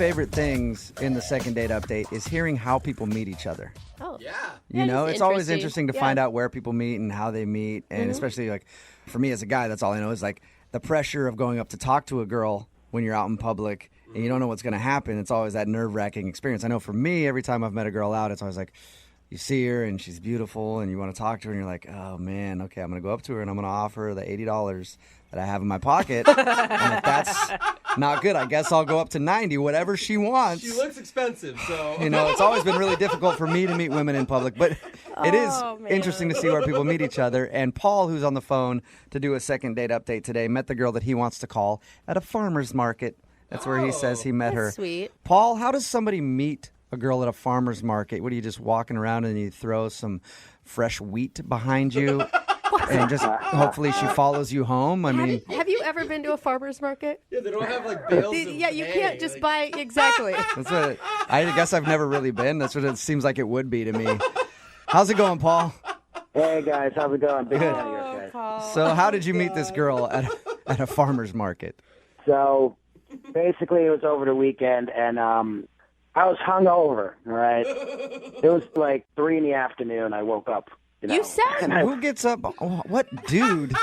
favorite things in the second date update is hearing how people meet each other. Oh. Yeah. You know, it's always interesting to Yeah. find out where people meet and how they meet. And especially, like, for me as a guy, that's all I know is, like, the pressure of going up to talk to a girl when you're out in public and you don't know what's going to happen. It's always that nerve-wracking experience. I know for me, every time I've met a girl out, it's always like, you see her and she's beautiful and you want to talk to her and you're like, oh, man, okay, I'm going to go up to her and I'm going to offer her the $80 that I have in my pocket. And if that's not good, I guess I'll go up to 90, whatever she wants. She looks expensive, so. You know, it's always been really difficult for me to meet women in public, but it is man. interesting to see where people meet each other. And Paul, who's on the phone to do a second date update today, met the girl that he wants to call at a farmer's market. That's where he says he met her. That's sweet. Paul, how does somebody meet a girl at a farmer's market? What, are you just walking around and you throw some fresh wheat behind you? And just hopefully she follows you home? I mean, Have you ever been to a farmer's market? Yeah, they don't have like bales of Yeah, you hay, can't just like- buy exactly. that's what I guess I've never really been. That's what it seems like it would be to me. How's it going, Paul? Hey guys, how's it going? Big fan of yours, Oh, guys. Paul. So how did you meet this girl at a farmer's market? So basically, it was over the weekend, and I was hungover. All right, it was like 3 in the afternoon. I woke up. You said Who gets up? What dude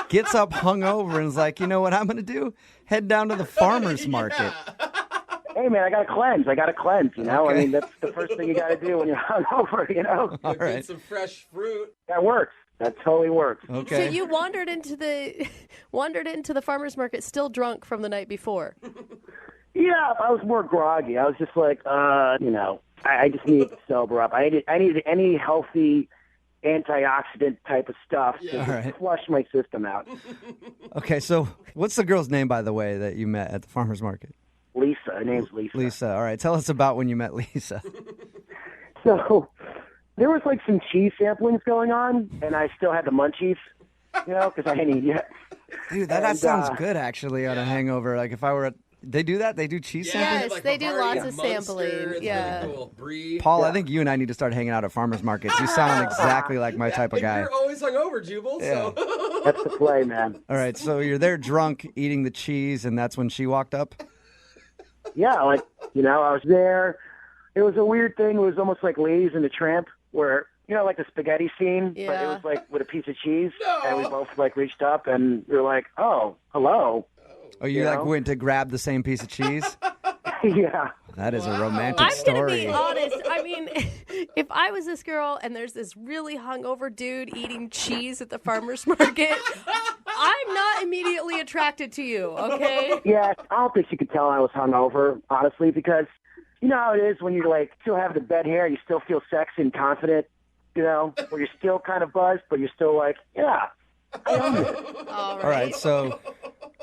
gets up hungover and is like, you know what I'm going to do? Head down to the farmer's market. Hey man, I got to cleanse. You know, Okay. I mean that's the first thing you got to do when you're hungover. You know, All Get right. some fresh fruit. that works. That totally works. Okay. So you wandered into the farmer's market still drunk from the night before. Yeah, I was more groggy. I was just like, you know, I just needed to sober up. I needed any healthy antioxidant type of stuff to All right. flush my system out. Okay, so what's the girl's name, by the way, that you met at the farmer's market? Lisa. Her name's Lisa. Lisa. All right, tell us about when you met Lisa. So there was like some cheese samplings going on, and I still had the munchies, you know, because I hadn't eaten yet. Dude, that And, sounds good, actually, on a hangover. Like, if I were they do that? They do cheese sampling? Yes, they do Bavarian lots of Munster, sampling, it's yeah. really cool. Brie. Paul, I think you and I need to start hanging out at farmer's markets. You sound exactly like my type of And guy. you're always hungover, Jubal, so. That's the play, man. All right, so you're there drunk, eating the cheese, and that's when she walked up? Yeah, like, you know, I was there. It was a weird thing. It was almost like Ladies and the Tramp, where, you know, like the spaghetti scene, but it Yeah. was like with a piece of cheese. No. And we both like reached up and we were like, oh, hello. Oh, you You like know? went to grab the same piece of cheese? Yeah. That is a Wow. romantic I'm going to story. be honest. I mean, if I was this girl and there's this really hungover dude eating cheese at the farmer's market, I'm not immediately attracted to you, okay? Yeah, I don't think she could tell I was hungover, honestly, because you know how it is when you're like still have the bed hair, you still feel sexy and confident, you know, where you're still kind of buzzed, but you're still like, yeah, I own it. All All right, so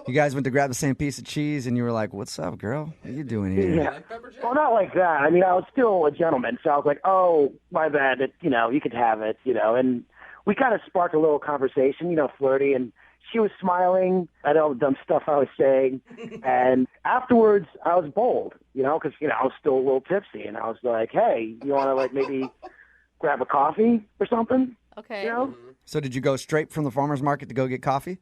you guys went to grab the same piece of cheese, and you were like, what's up, girl? What are you doing here? Yeah. Like pepper jack? Well, not like that. I mean, I was still a gentleman, so I was like, oh, my bad, you know, you could have it, you know, and we kind of sparked a little conversation, you know, flirty, and she was smiling at all the dumb stuff I was saying. And afterwards, I was bold, you know, because, you know, I was still a little tipsy. And I was like, hey, you want to, like, maybe grab a coffee or something, Okay. you know? So did you go straight from the farmer's market to go get coffee?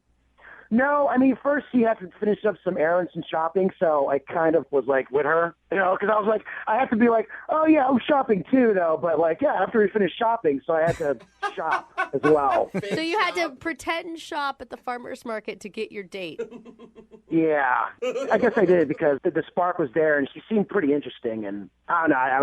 No, I mean, first she had to finish up some errands and shopping, so I kind of was, like, with her, you know, because I was like, I have to be like, oh, yeah, I'm shopping too, though. But, like, yeah, after we finished shopping, so I had to shop as well. So you had to pretend shop at the farmer's market to get your date. Yeah, I guess I did because the spark was there, and she seemed pretty interesting. And I don't know, I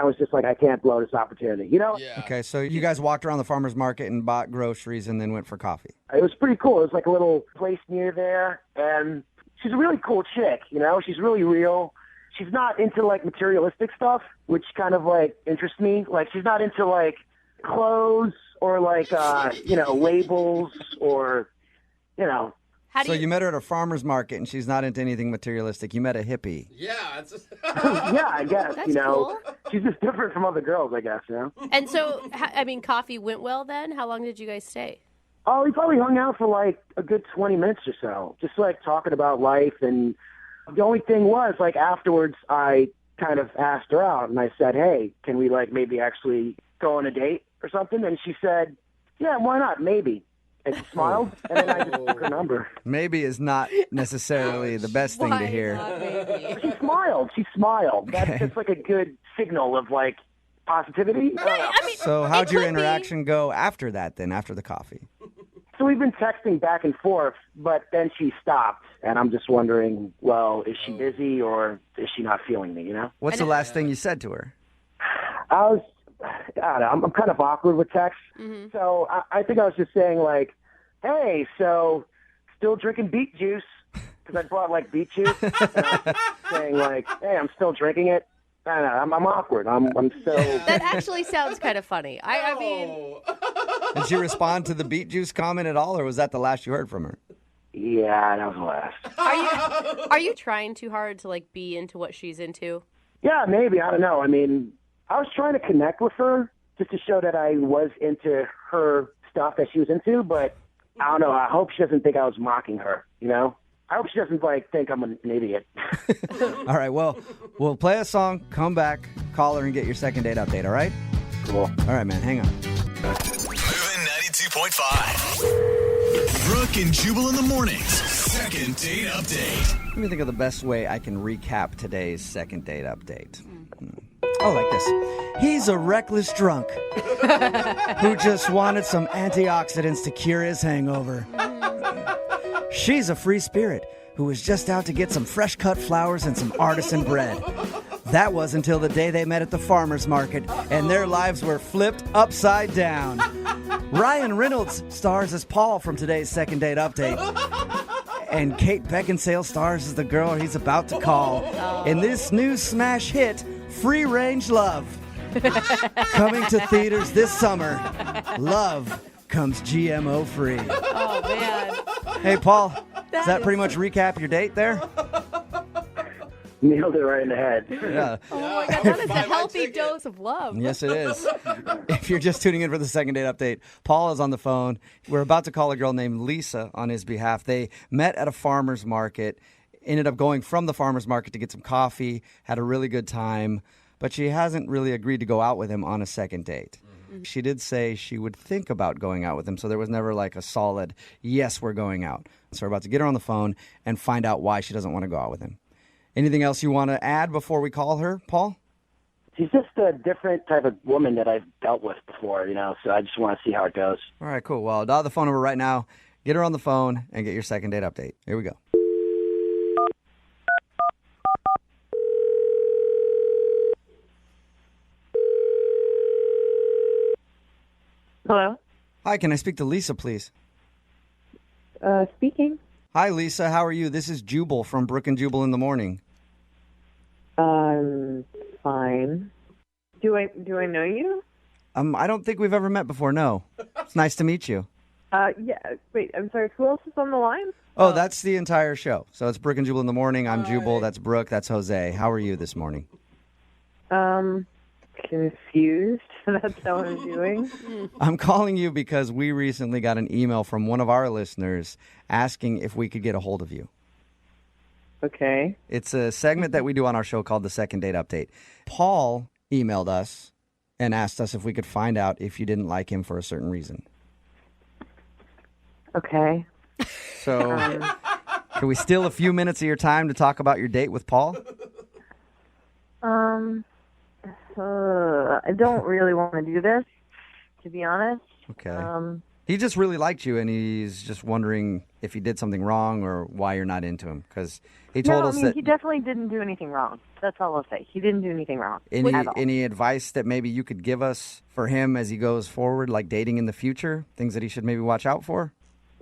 was just like, I can't blow this opportunity, you know? Yeah. Okay, so you guys walked around the farmer's market and bought groceries and then went for coffee. It was pretty cool. It was like a little place near there, and she's a really cool chick, you know? She's really real. She's not into, like, materialistic stuff, which kind of, like, interests me. Like, she's not into, like, clothes or, like, you know, labels or, you know. How do So you, you met her at a farmer's market, and she's not into anything materialistic. You met a hippie. Yeah, it's just. Yeah, I guess, That's you know. cool. She's just different from other girls, I guess, you know? And so, I mean, coffee went well then? How long did you guys stay? Oh, we probably hung out for like a good 20 minutes or so, just like talking about life. And the only thing was, like, afterwards, I kind of asked her out and I said, hey, can we, like, maybe actually go on a date or something? And she said, yeah, why not? Maybe. And she smiled, and then I just took her number. Maybe is not necessarily the best thing to Why hear. not, maybe? She smiled. She smiled. That's like a good signal of like positivity. I mean, So how'd your could be. interaction go after that then, after the coffee? So we've been texting back and forth, but then she stopped, and I'm just wondering, well, is she busy or is she not feeling me, you know? What's the last thing you said to her? I don't know, I'm kind of awkward with text. So I think I was just saying like, hey, so still drinking beet juice? Because I bought like beet juice. And I was saying like, hey, I'm still drinking it. I don't know, I'm awkward. I'm so... That actually sounds kind of funny. I mean, Did she respond to the beet juice comment at all, or was that the last you heard from her? Yeah, that was the last. are you trying too hard to like be into what she's into? Yeah, maybe. I don't know. I mean, I was trying to connect with her just to show that I was into her stuff that she was into, but I don't know. I hope she doesn't think I was mocking her, you know? I hope she doesn't, like, think I'm an idiot. All right, well, we'll play a song, come back, call her, and get your second date update, all right? Cool. All right, man, hang on. Moving 92.5. Brooke and Jubal in the mornings. Second date update. Let me think of the best way I can recap today's second date update. Oh, like this. He's a reckless drunk who just wanted some antioxidants to cure his hangover. She's a free spirit who was just out to get some fresh cut flowers and some artisan bread. That was until the day they met at the farmer's market and their lives were flipped upside down. Ryan Reynolds stars as Paul from today's second date update. And Kate Beckinsale stars as the girl he's about to call in this new smash hit, Free Range Love. Coming to theaters this summer, Love comes GMO free. Oh man. Hey, Paul, does that pretty much recap your date there? Nailed it right in the head. Yeah. Oh my god, that is a healthy dose of love. Yes, it is. If you're just tuning in for the second date update, Paul is on the phone. We're about to call a girl named Lisa on his behalf. They met at a farmer's market, ended up going from the farmer's market to get some coffee, had a really good time, but she hasn't really agreed to go out with him on a second date. She did say she would think about going out with him, so there was never like a solid, yes, we're going out. So we're about to get her on the phone and find out why she doesn't want to go out with him. Anything else you want to add before we call her, Paul? She's just a different type of woman that I've dealt with before, you know, so I just want to see how it goes. All right, cool. Well, dial the phone number right now, get her on the phone, and get your second date update. Here we go. Hello? Hi, can I speak to Lisa, please? Speaking. Hi, Lisa. How are you? This is Jubal from Brooke and Jubal in the morning. Fine. Do I know you? I don't think we've ever met before, no. It's nice to meet you. Yeah. Wait, I'm sorry. Who else is on the line? Oh, that's the entire show. So it's Brooke and Jubal in the morning. I'm Jubal. That's Brooke. That's Jose. How are you this morning? Confused. That's how I'm doing. I'm calling you because we recently got an email from one of our listeners asking if we could get a hold of you. Okay. It's a segment that we do on our show called the Second Date Update. Paul emailed us and asked us if we could find out if you didn't like him for a certain reason. Okay. So, can we steal a few minutes of your time to talk about your date with Paul? I don't really want to do this, to be honest. Okay. He just really liked you, and he's just wondering if he did something wrong or why you're not into him. Because he told us that. He definitely didn't do anything wrong. That's all I'll say. He didn't do anything wrong. Any advice that maybe you could give us for him as he goes forward, like dating in the future? Things that he should maybe watch out for?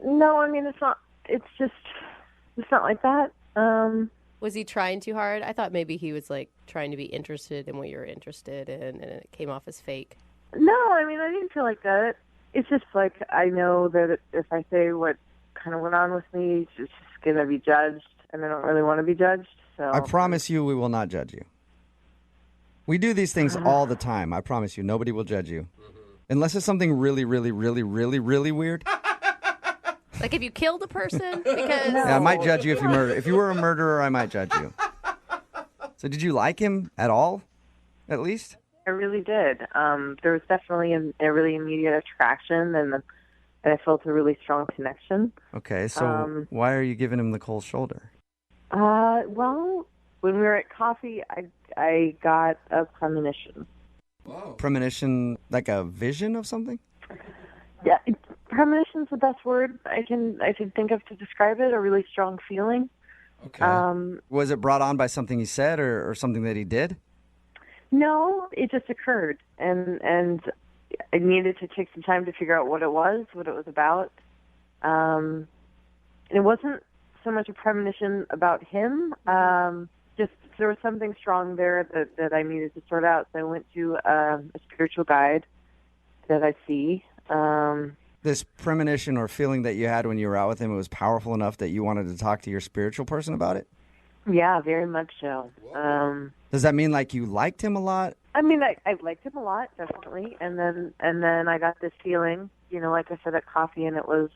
No, I mean, it's not. It's not like that. Was he trying too hard? I thought maybe he was like trying to be interested in what you're interested in, and it came off as fake. No, I mean, I didn't feel like that. It's just like I know that if I say what kind of went on with me, it's just going to be judged, and I don't really want to be judged. So I promise you we will not judge you. We do these things all the time. I promise you. Nobody will judge you. Unless it's something really, really, really, really, really weird. Like if you killed a person? Because Yeah, I might judge you if you murder. If you were a murderer, I might judge you. So did you like him at all, at least? I really did. There was definitely a really immediate attraction, and and I felt a really strong connection. Okay, so why are you giving him the cold shoulder? Well, when we were at coffee, I got a premonition. Whoa. Premonition, like a vision of something? Yeah, premonition's the best word I can think of to describe it. A really strong feeling. Okay. Was it brought on by something he said or something that he did? No, it just occurred, and I needed to take some time to figure out what it was about. And it wasn't so much a premonition about him. Just there was something strong there that I needed to sort out. So I went to a spiritual guide that I see. This premonition or feeling that you had when you were out with him, it was powerful enough that you wanted to talk to your spiritual person about it? Yeah, very much so. Does that mean like you liked him a lot? I mean, I liked him a lot, definitely. And then I got this feeling, like I said at coffee, and it was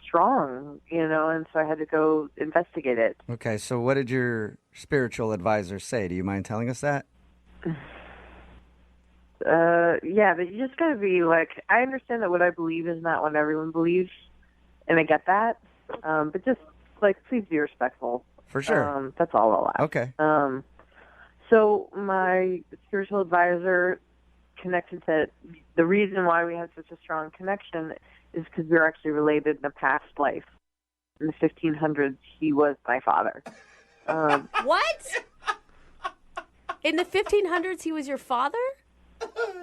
strong, and so I had to go investigate it. Okay, so what did your spiritual advisor say? Do you mind telling us that? Yeah, but you just gotta be like, I understand that what I believe is not what everyone believes, and I get that. But just please be respectful. For sure. That's all I'll ask. Okay. So my spiritual advisor connected that the reason why we had such a strong connection is because we were actually related in a past life. In the 1500s, he was my father. What? In the 1500s, he was your father?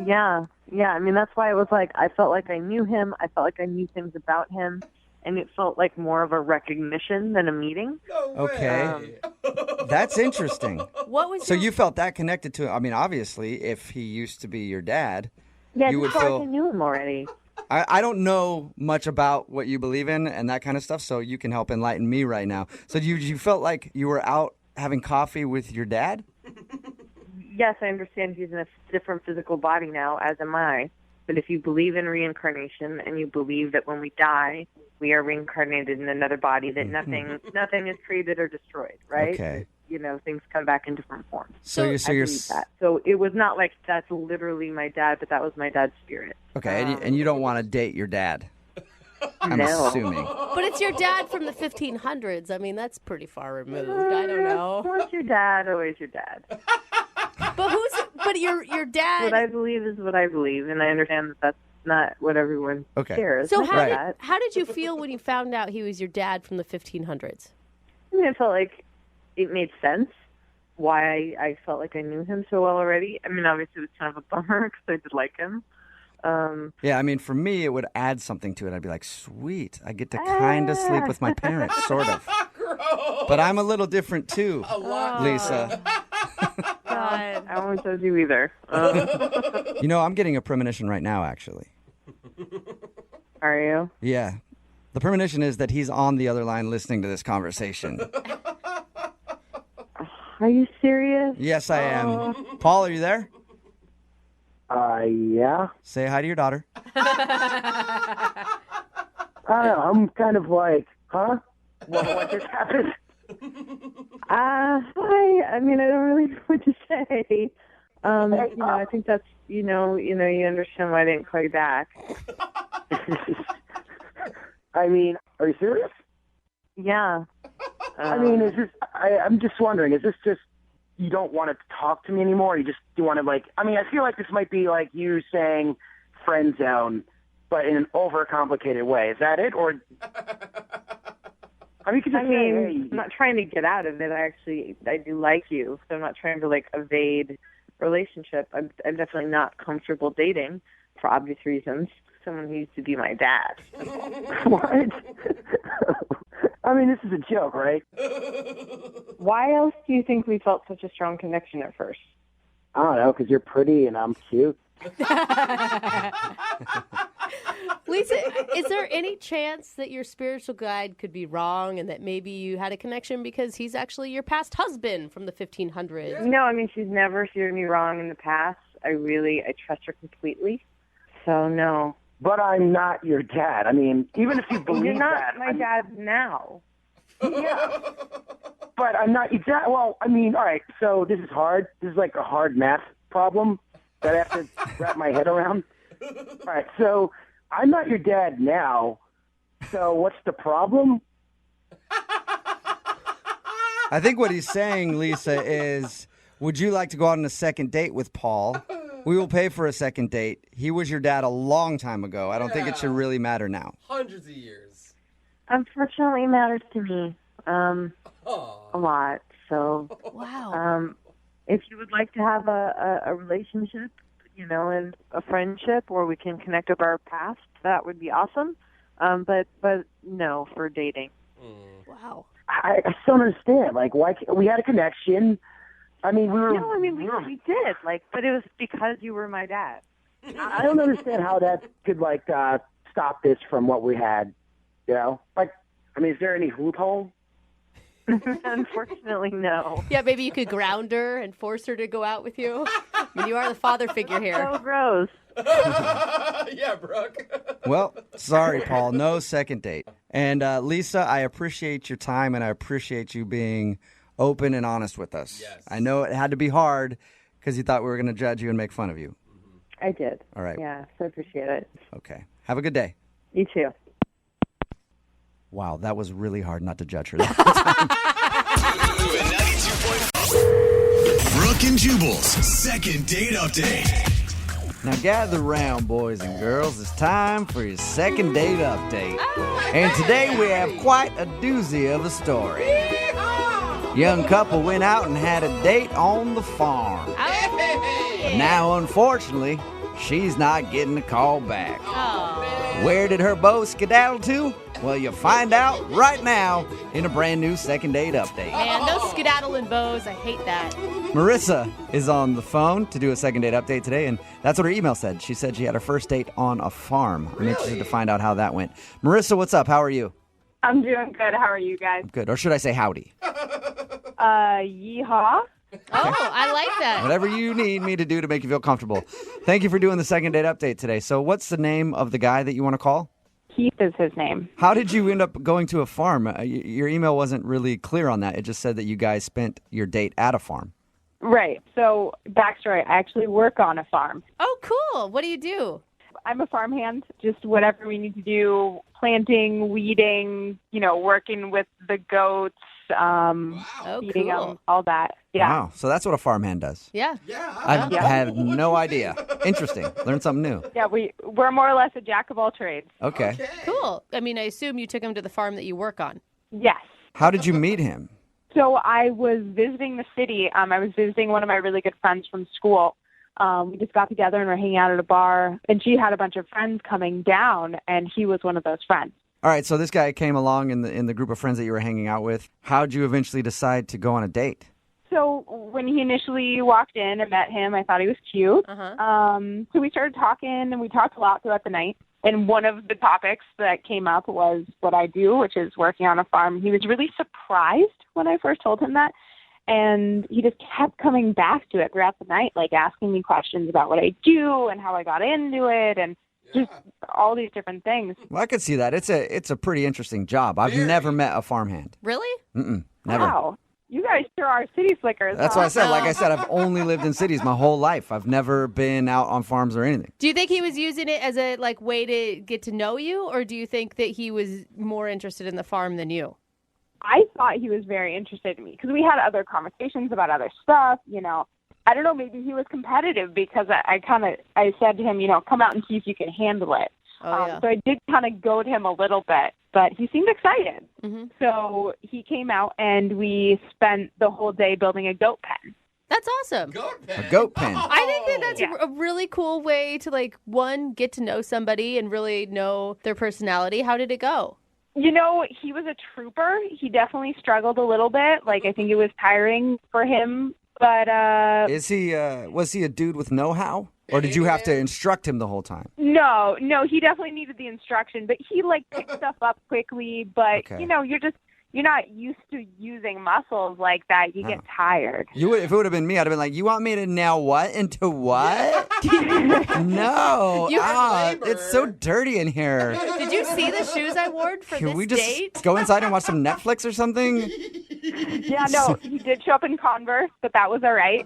Yeah. I mean, that's why it was like, I felt like I knew him. I felt like I knew things about him. And it felt like more of a recognition than a meeting. No way. Okay. That's interesting. What was So you felt that connected to him. I mean, obviously, if he used to be your dad, Yeah, you would just felt feel... like I knew him already. I don't know much about what you believe in and that kind of stuff, so you can help enlighten me right now. So you felt like you were out having coffee with your dad? Yes, I understand he's in a different physical body now, as am I. But if you believe in reincarnation and you believe that when we die, we are reincarnated in another body, that nothing is created or destroyed, right? Okay. Things come back in different forms. So you're believe that. So it was not like that's literally my dad, but that was my dad's spirit. Okay, and you don't want to date your dad, I'm No. assuming. But it's your dad from the 1500s. I mean, that's pretty far removed. I don't know. Once your dad, always your dad. But your dad. What I believe is what I believe, and I understand that that's not what everyone shares. So I get that. how did you feel when you found out he was your dad from the 1500s? I mean, I felt like it made sense why I felt like I knew him so well already. I mean, obviously it was kind of a bummer because I did like him. Yeah, I mean, for me, it would add something to it. I'd be like, sweet, I get to kind of sleep with my parents, sort of. Gross. But I'm a little different, too, Lisa. God. I won't judge you either. I'm getting a premonition right now, actually. Are you? Yeah. The premonition is that he's on the other line listening to this conversation. Are you serious? Yes, I am. Paul, are you there? Yeah. Say hi to your daughter. I don't know. I'm kind of like, huh? What just happened? Hi. I mean, I don't really know what to say. I think that's, you understand why I didn't call you back. I mean, are you serious? Yeah. I mean, I'm just wondering, is this just, you don't want to talk to me anymore? You want to I feel like this might be like you saying friend zone, but in an overcomplicated way. Is that it? Or, you could just say, hey. I'm not trying to get out of it. I do like you, so I'm not trying to evade relationship. I'm definitely not comfortable dating for obvious reasons. Someone who used to be my dad. What? I mean, this is a joke, right? Why else do you think we felt such a strong connection at first? I don't know, because you're pretty and I'm cute. Lisa, is there any chance that your spiritual guide could be wrong and that maybe you had a connection because he's actually your past husband from the 1500s? No, I mean, she's never steered me wrong in the past. I trust her completely. So, no. But I'm not your dad. I mean, even if you believe You're not that. my dad now. Yeah. But I'm not your dad. Well, I mean, all right, so this is hard. This is like a hard math problem that I have to wrap my head around. All right, so I'm not your dad now, so what's the problem? I think what he's saying, Lisa, is would you like to go out on a second date with Paul? We will pay for a second date. He was your dad a long time ago. I don't think it should really matter now. Hundreds of years. Unfortunately, it matters to me a lot. So, Wow. if you would like to have a relationship, and a friendship where we can connect up our past, that would be awesome. But no, for dating. Wow. I still don't understand. Like, why we had a connection. I mean, we did. But it was because you were my dad. I don't understand how that could stop this from what we had. Is there any loophole? Unfortunately, no. Yeah, maybe you could ground her and force her to go out with you. I mean, you are the father figure here. So gross. Yeah, Brooke. Well, sorry, Paul. No second date. And Lisa, I appreciate your time, and I appreciate you being open and honest with us. Yes. I know it had to be hard because you thought we were going to judge you and make fun of you. I did. All right. Yeah, so I appreciate it. Okay. Have a good day. You too. Wow, that was really hard not to judge her. Brooke and Jubal's second date update. Now gather round, boys and girls. It's time for your second date update. And today we have quite a doozy of a story. Young couple went out and had a date on the farm. But now, unfortunately, she's not getting a call back. Where did her beau skedaddle to? Well, you'll find out right now in a brand new second date update. Man, those skedaddling bows, I hate that. Marissa is on the phone to do a second date update today, and that's what her email said. She said she had her first date on a farm. I'm interested to find out how that went. Marissa, what's up? How are you? I'm doing good. How are you guys? Good. Or should I say howdy? Yeehaw. Oh, I like that. Whatever you need me to do to make you feel comfortable. Thank you for doing the second date update today. So what's the name of the guy that you want to call? Keith is his name. How did you end up going to a farm? Your email wasn't really clear on that. It just said that you guys spent your date at a farm. Right. So, backstory, I actually work on a farm. Oh, cool. What do you do? I'm a farmhand, just whatever we need to do, planting, weeding, working with the goats, feeding cool. them, all that. Yeah. Wow. So that's what a farmhand does. Yeah. I've had no idea. Interesting. Learned something new. Yeah, we're more or less a jack of all trades. Okay. Cool. I mean, I assume you took him to the farm that you work on. Yes. How did you meet him? So I was visiting the city. I was visiting one of my really good friends from school. We just got together and were hanging out at a bar, and she had a bunch of friends coming down, and he was one of those friends. All right, so this guy came along in the group of friends that you were hanging out with. How'd you eventually decide to go on a date? So when he initially walked in and met him, I thought he was cute. So we started talking, and we talked a lot throughout the night. And one of the topics that came up was what I do, which is working on a farm. He was really surprised when I first told him that. And he just kept coming back to it throughout the night, like asking me questions about what I do and how I got into it and just all these different things. Well, I could see that. It's a pretty interesting job. I've never met a farmhand. Really? Mm-mm, never. Wow. You guys sure are city slickers. That's huh? why I said, like I said, I've only lived in cities my whole life. I've never been out on farms or anything. Do you think he was using it as a way to get to know you, or do you think that he was more interested in the farm than you? I thought he was very interested in me because we had other conversations about other stuff, I don't know, maybe he was competitive because I said to him, come out and see if you can handle it. So I did kind of goad him a little bit, but he seemed excited. Mm-hmm. So he came out and we spent the whole day building a goat pen. That's awesome. A goat pen. I think that that's a really cool way to, one, get to know somebody and really know their personality. How did it go? He was a trooper. He definitely struggled a little bit. I think it was tiring for him. But was he a dude with know-how? Or did you have to instruct him the whole time? No, he definitely needed the instruction. But he picked stuff up quickly. But, Okay. you're not used to using muscles like that. You get tired. If it would have been me, I'd have been like, you want me to now what? Into what? No. It's so dirty in here. Did you see the shoes I wore for Can this we just date? go inside and watch some Netflix or something? Yeah, no, he did show up in Converse, but that was all right.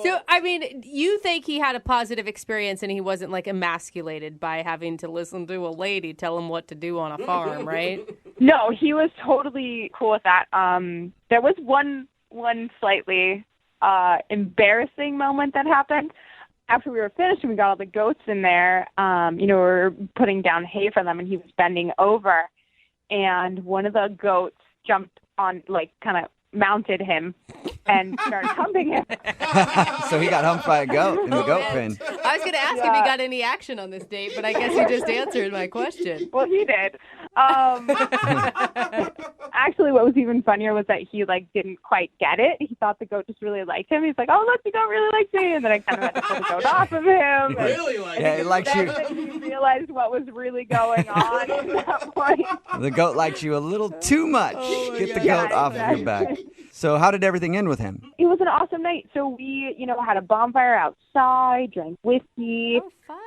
So, I mean, you think he had a positive experience and he wasn't like emasculated by having to listen to a lady tell him what to do on a farm, right? No, he was totally cool with that. There was one slightly embarrassing moment that happened. After we were finished and we got all the goats in there, we were putting down hay for them and he was bending over and one of the goats jumped on, like, kind of mounted him and started humping him. So he got humped by a goat in the goat pen. I was going to ask if he got any action on this date, but I guess you just answered my question. Well, he did. Actually, what was even funnier was that he, like, didn't quite get it. He thought the goat just really liked him. He's like, oh, look, the goat really likes me. And then I kind of had to pull the goat off of him. Really like Yeah, it likes you. Then he realized what was really going on at that point. The goat likes you a little too much. Get the goat off of your back. So how did everything end with him? It was an awesome night. So we, had a bonfire outside, drank whiskey, fun.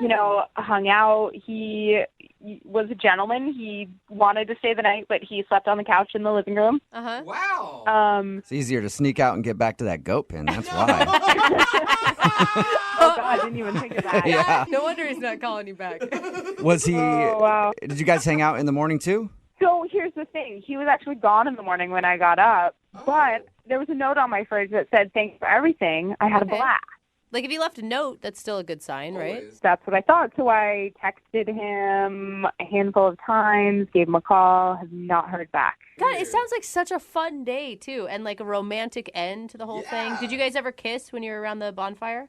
Hung out. He was a gentleman. He wanted to stay the night, but he slept on the couch in the living room. Uh-huh. Wow. It's easier to sneak out and get back to that goat pen. That's why. Oh, God, I didn't even think of that. Yeah. No wonder he's not calling you back. Was he? Oh, wow. Did you guys hang out in the morning too? So here's the thing. He was actually gone in the morning when I got up, but there was a note on my fridge that said, thanks for everything. I had a blast. Like, if he left a note, that's still a good sign, right? Always. That's what I thought. So I texted him a handful of times, gave him a call, have not heard back. God, it sounds like such a fun day, too, and like a romantic end to the whole thing. Did you guys ever kiss when you were around the bonfire?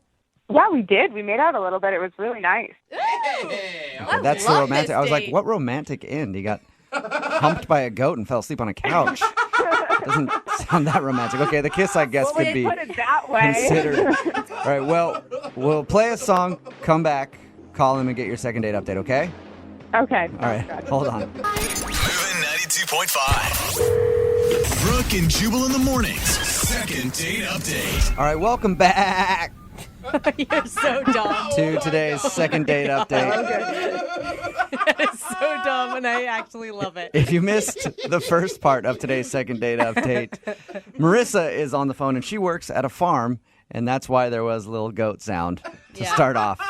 Yeah, we did. We made out a little bit. It was really nice. Hey, I That's the love romantic. this I was like, date. what romantic end? He got humped by a goat and fell asleep on a couch. Doesn't sound that romantic. Okay, the kiss, I guess, could be Put it that way. considered. All right, well, we'll play a song, come back, call him, and get your second date update, okay? Okay. All right, hold on. Moving 92.5. Brooke and Jubal in the mornings. Second date update. All right, welcome back You're so dumb. to today's second date update. That is so dumb, and I actually love it. If you missed the first part of today's second date update, Marissa is on the phone, and she works at a farm, and that's why there was a little goat sound to start off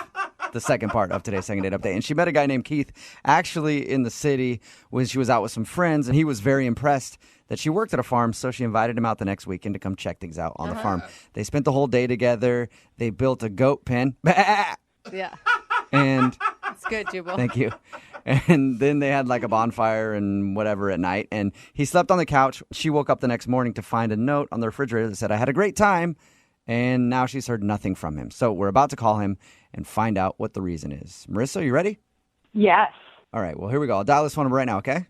the second part of today's second date update. And she met a guy named Keith actually in the city when she was out with some friends, and he was very impressed that she worked at a farm, so she invited him out the next weekend to come check things out on the farm. They spent the whole day together. They built a goat pen. Yeah. And It's good, Jubal. thank you. And then they had like a bonfire and whatever at night. And he slept on the couch. She woke up the next morning to find a note on the refrigerator that said, I had a great time. And now she's heard nothing from him. So we're about to call him and find out what the reason is. Marissa, you ready? Yes. All right, well, here we go. I'll dial this phone number right now, okay?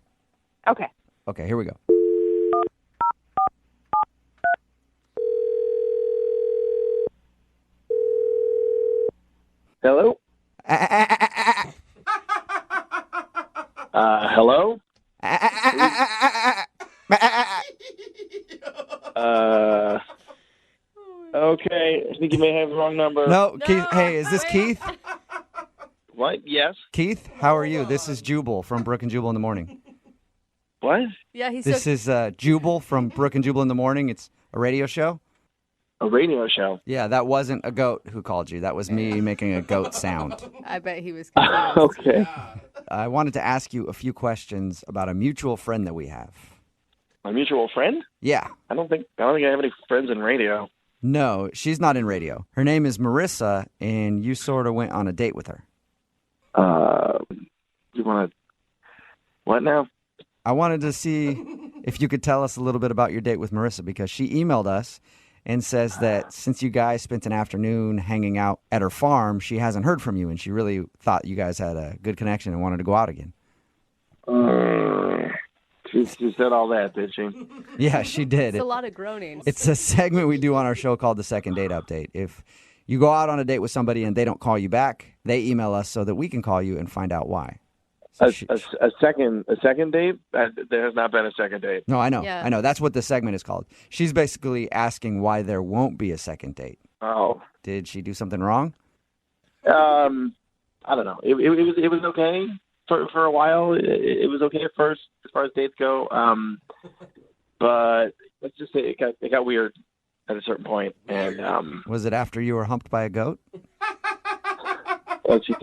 Okay. Okay, here we go. Hello? Hello? Okay, I think you may have the wrong number. No, Keith. Hey, is this Keith? What? Yes? Keith, how are you? This is Jubal from Brooke and Jubal in the Morning. What? Yeah, he's This is Jubal from Brooke and Jubal in the Morning. It's a radio show. A radio show. Yeah, that wasn't a goat who called you. That was me making a goat sound. I bet he was confused. Okay. I wanted to ask you a few questions about a mutual friend that we have. My mutual friend? Yeah. I don't think I have any friends in radio. No, she's not in radio. Her name is Marissa, and you sort of went on a date with her. You want to... What now? I wanted to see if you could tell us a little bit about your date with Marissa, because she emailed us and says that since you guys spent an afternoon hanging out at her farm, she hasn't heard from you, and she really thought you guys had a good connection and wanted to go out again. She said all that, did she? Yeah, she did. It's a lot of groaning. It's a segment we do on our show called the Second Date Update. If you go out on a date with somebody and they don't call you back, they email us so that we can call you and find out why. So A second date? There has not been a second date. No, I know. Yeah. I know. That's what the segment is called. She's basically asking why there won't be a second date. Oh. Did she do something wrong? I don't know. It was okay for a while. It was okay at first as far as dates go. But let's just say it got weird at a certain point. And Was it after you were humped by a goat? well, she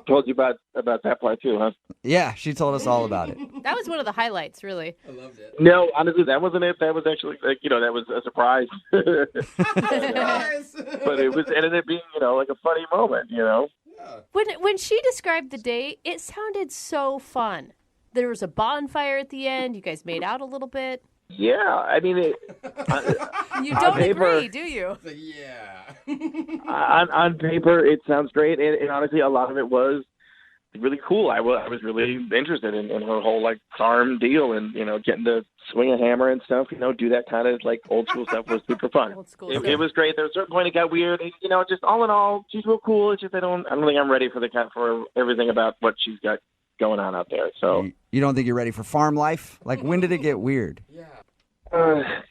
told you about that part too, huh? Yeah, she told us all about it. That was one of the highlights, really. I loved it. No, honestly, that wasn't it. That was actually, like, that was a surprise. But it ended up being, like a funny moment, When she described the date, it sounded so fun. There was a bonfire at the end. You guys made out a little bit. Yeah, I mean, You don't paper, agree, do you? Yeah. on paper, it sounds great, and honestly, a lot of it was really cool. I was really interested in her whole like charm deal, and getting to swing a hammer and stuff. Do that kind of like old school stuff was super fun. It was great. There was a certain point it got weird. And, just all in all, she's real cool. It's just I don't think I'm ready for everything about what she's got going on out there. So you don't think you're ready for farm life? Like, when did it get weird? Yeah.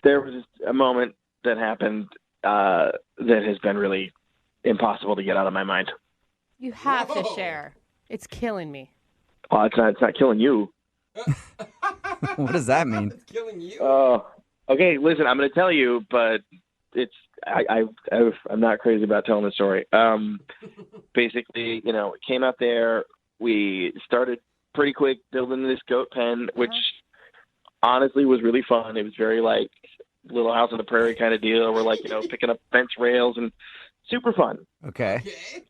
There was just a moment that happened that has been really impossible to get out of my mind. You have to share. It's killing me. Oh, it's not killing you. What does that mean? It's killing you. Oh, okay. Listen, I'm going to tell you, but I'm not crazy about telling the story. Basically, it came out there. We started pretty quick building this goat pen, which honestly was really fun. It was very like Little House on the Prairie kind of deal. We're like, picking up fence rails and super fun. Okay.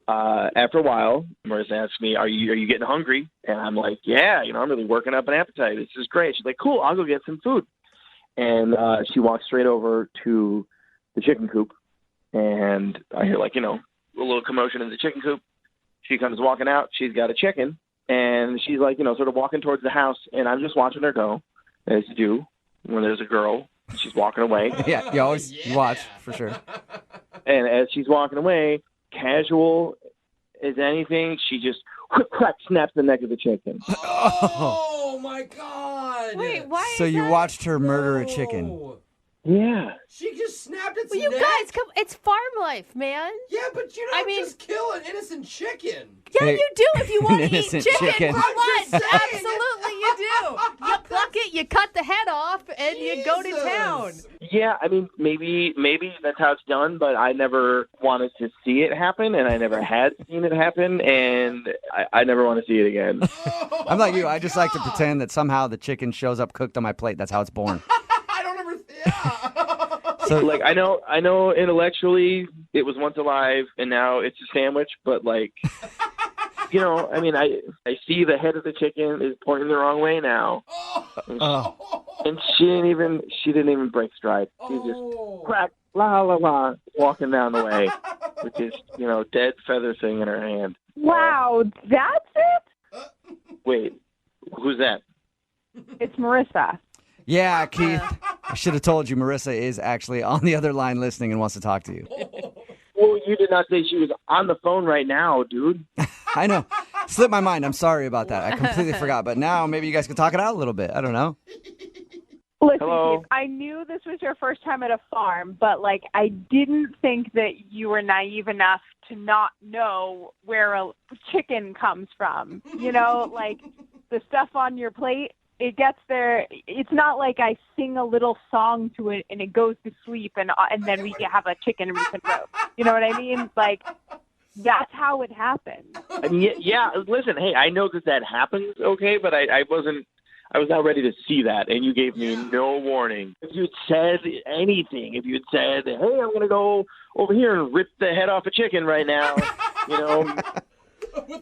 After a while, Marissa asked me, are you getting hungry? And I'm like, yeah, I'm really working up an appetite. This is great. She's like, cool, I'll go get some food. And she walks straight over to the chicken coop. And I hear like, a little commotion in the chicken coop. She comes walking out. She's got a chicken. And she's like, sort of walking towards the house. And I'm just watching her go, as you do when there's a girl. She's walking away. Yeah, you always watch, for sure. And as she's walking away, casual as anything, she just crack snaps the neck of the chicken. Oh my God! Wait, why? So you watched her murder a chicken? Yeah. She just snapped its Well, you neck. guys, it's farm life, man. Yeah, but you don't just kill an innocent chicken. Yeah, Hey, you do if you want to eat innocent chicken chicken. for lunch. Absolutely, you do. You pluck it, you cut the head off, and you go to town. Yeah, I mean, maybe that's how it's done, but I never wanted to see it happen, and I never had seen it happen, and I never want to see it again. I'm like you. I just like to pretend that somehow the chicken shows up cooked on my plate. That's how it's born. I don't ever. Yeah. So, Like, I know intellectually it was once alive, and now it's a sandwich, but like, I mean, I see the head of the chicken is pointing the wrong way now. And she didn't even break stride. She just crack, la la la, walking down the way with this, dead feather thing in her hand. Wow, that's it? Wait, who's that? It's Marissa. yeah, Keith, I should have told you Marissa is actually on the other line listening and wants to talk to you. Well, you did not say she was on the phone right now, dude. I know. Slipped my mind. I'm sorry about that. I completely forgot. But now maybe you guys can talk it out a little bit. I don't know. Listen, Hello? Keith, I knew this was your first time at a farm, but I didn't think that you were naive enough to not know where a chicken comes from. The stuff on your plate, it gets there. It's not like I sing a little song to it and it goes to sleep and then we have a chicken we can roast. You know what I mean? That's how it happened. I mean, yeah. Listen, hey, I know that happens, okay, but I was not ready to see that, and you gave me no warning. If you had said anything, if you had said, hey, I'm going to go over here and rip the head off a chicken right now,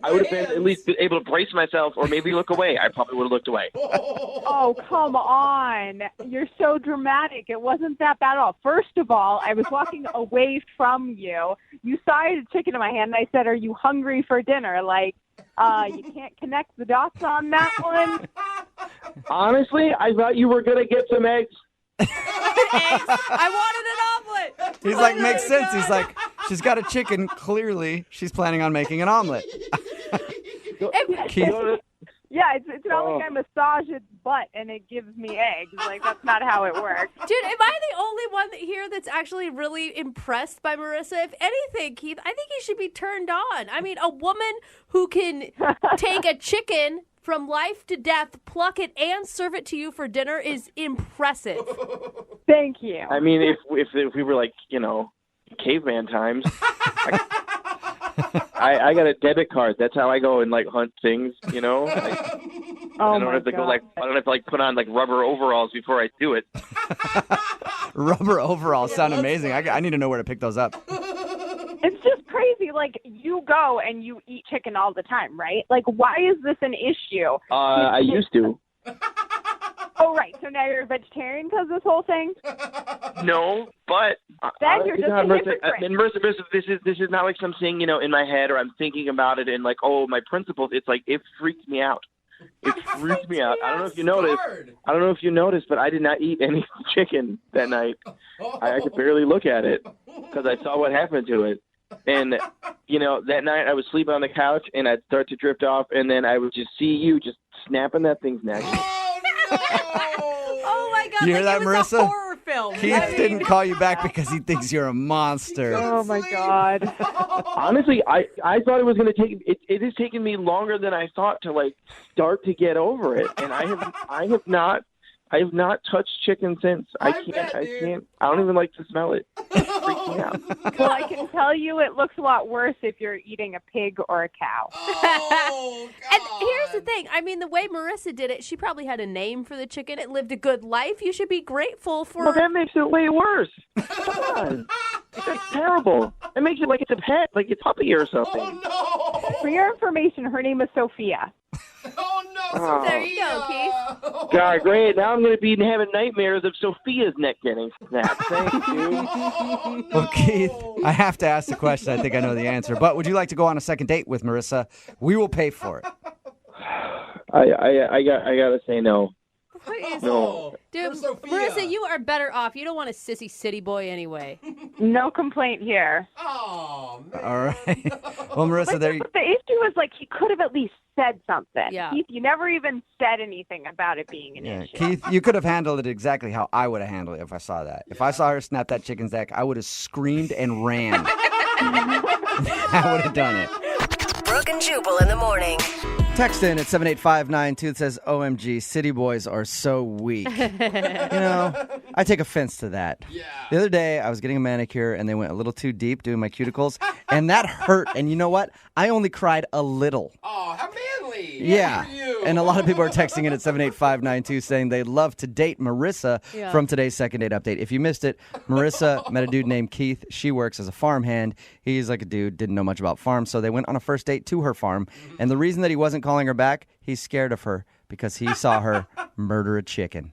I would have been at least able to brace myself or maybe look away. I probably would have looked away. Oh, come on. You're so dramatic. It wasn't that bad at all. First of all, I was walking away from you. You saw I had a chicken in my hand, and I said, are you hungry for dinner? You can't connect the dots on that one. Honestly, I thought you were going to get some eggs. Eggs. I wanted an omelet. He's like, makes sense. He's like, she's got a chicken. Clearly, she's planning on making an omelet. Keith, Yeah, it's not like I massage its butt and it gives me eggs. That's not how it works. Dude, am I the only one here that's actually really impressed by Marissa? If anything, Keith, I think you should be turned on. I mean, a woman who can take a chicken from life to death, pluck it and serve it to you for dinner is impressive. Thank you. I mean, if we were like, caveman times, I got a debit card. That's how I go and like hunt things. I don't have to go I don't have to put on like rubber overalls before I do it. Rubber overalls sound amazing. I need to know where to pick those up. It's just crazy. Like, you go and you eat chicken all the time, right? Like, why is this an issue? I used to. Oh, right. So now you're a vegetarian because of this whole thing? No, but Then you're just a hypocrite. Marissa, this is not like something in my head, or I'm thinking about it and like, oh, my principles. It's like it freaks me out. It freaks me out. I don't know if you noticed. But I did not eat any chicken that night. I could barely look at it because I saw what happened to it. And that night I was sleeping on the couch and I'd start to drift off, and then I would just see you just snapping that thing's neck. Oh my God! You hear that, it was Marissa? a horror film. Keith didn't call you back because he thinks you're a monster. Oh my God! Honestly, I thought it was going to take. It has taken me longer than I thought to like start to get over it, and I have not touched chicken since. I can't. I don't even like to smell it. It freaks me out. Well, I can tell you it looks a lot worse if you're eating a pig or a cow. Oh, God. And here's the thing. I mean, the way Marissa did it, she probably had a name for the chicken. It lived a good life. You should be grateful for... Well, that makes it way worse. Come on. That's terrible. It makes it like it's a pet, like it's a puppy or something. Oh, no. For your information, her name is Sophia. Oh, no. Oh. There you go, Keith. God, great. Now I'm going to be having nightmares of Sophia's neck getting snapped. Thank you. Well, Keith, I have to ask the question. I think I know the answer. But would you like to go on a second date with Marissa? We will pay for it. I got to say no. No. Dude, Marissa, you are better off. You don't want a sissy city boy anyway. No complaint here. Oh, man. All right. Well, Marissa, there you The issue is, like, he could have at least said something. Yeah. Keith, you never even said anything about it being an issue. Keith, you could have handled it exactly how I would have handled it if I saw that. If I saw her snap that chicken's neck, I would have screamed and ran. I would have done it. Brooke and Jubal in the morning. Text in at 78592 that says, OMG, city boys are so weak. I take offense to that. Yeah. The other day, I was getting a manicure, and they went a little too deep doing my cuticles, and that hurt. And you know what? I only cried a little. Oh, how manly. Yeah. Good for you. And a lot of people are texting in at 78592 saying they'd love to date Marissa from today's second date update. If you missed it, Marissa met a dude named Keith. She works as a farmhand. He's like a dude, didn't know much about farms, so they went on a first date to her farm. And the reason that he wasn't calling her back, he's scared of her because he saw her murder a chicken.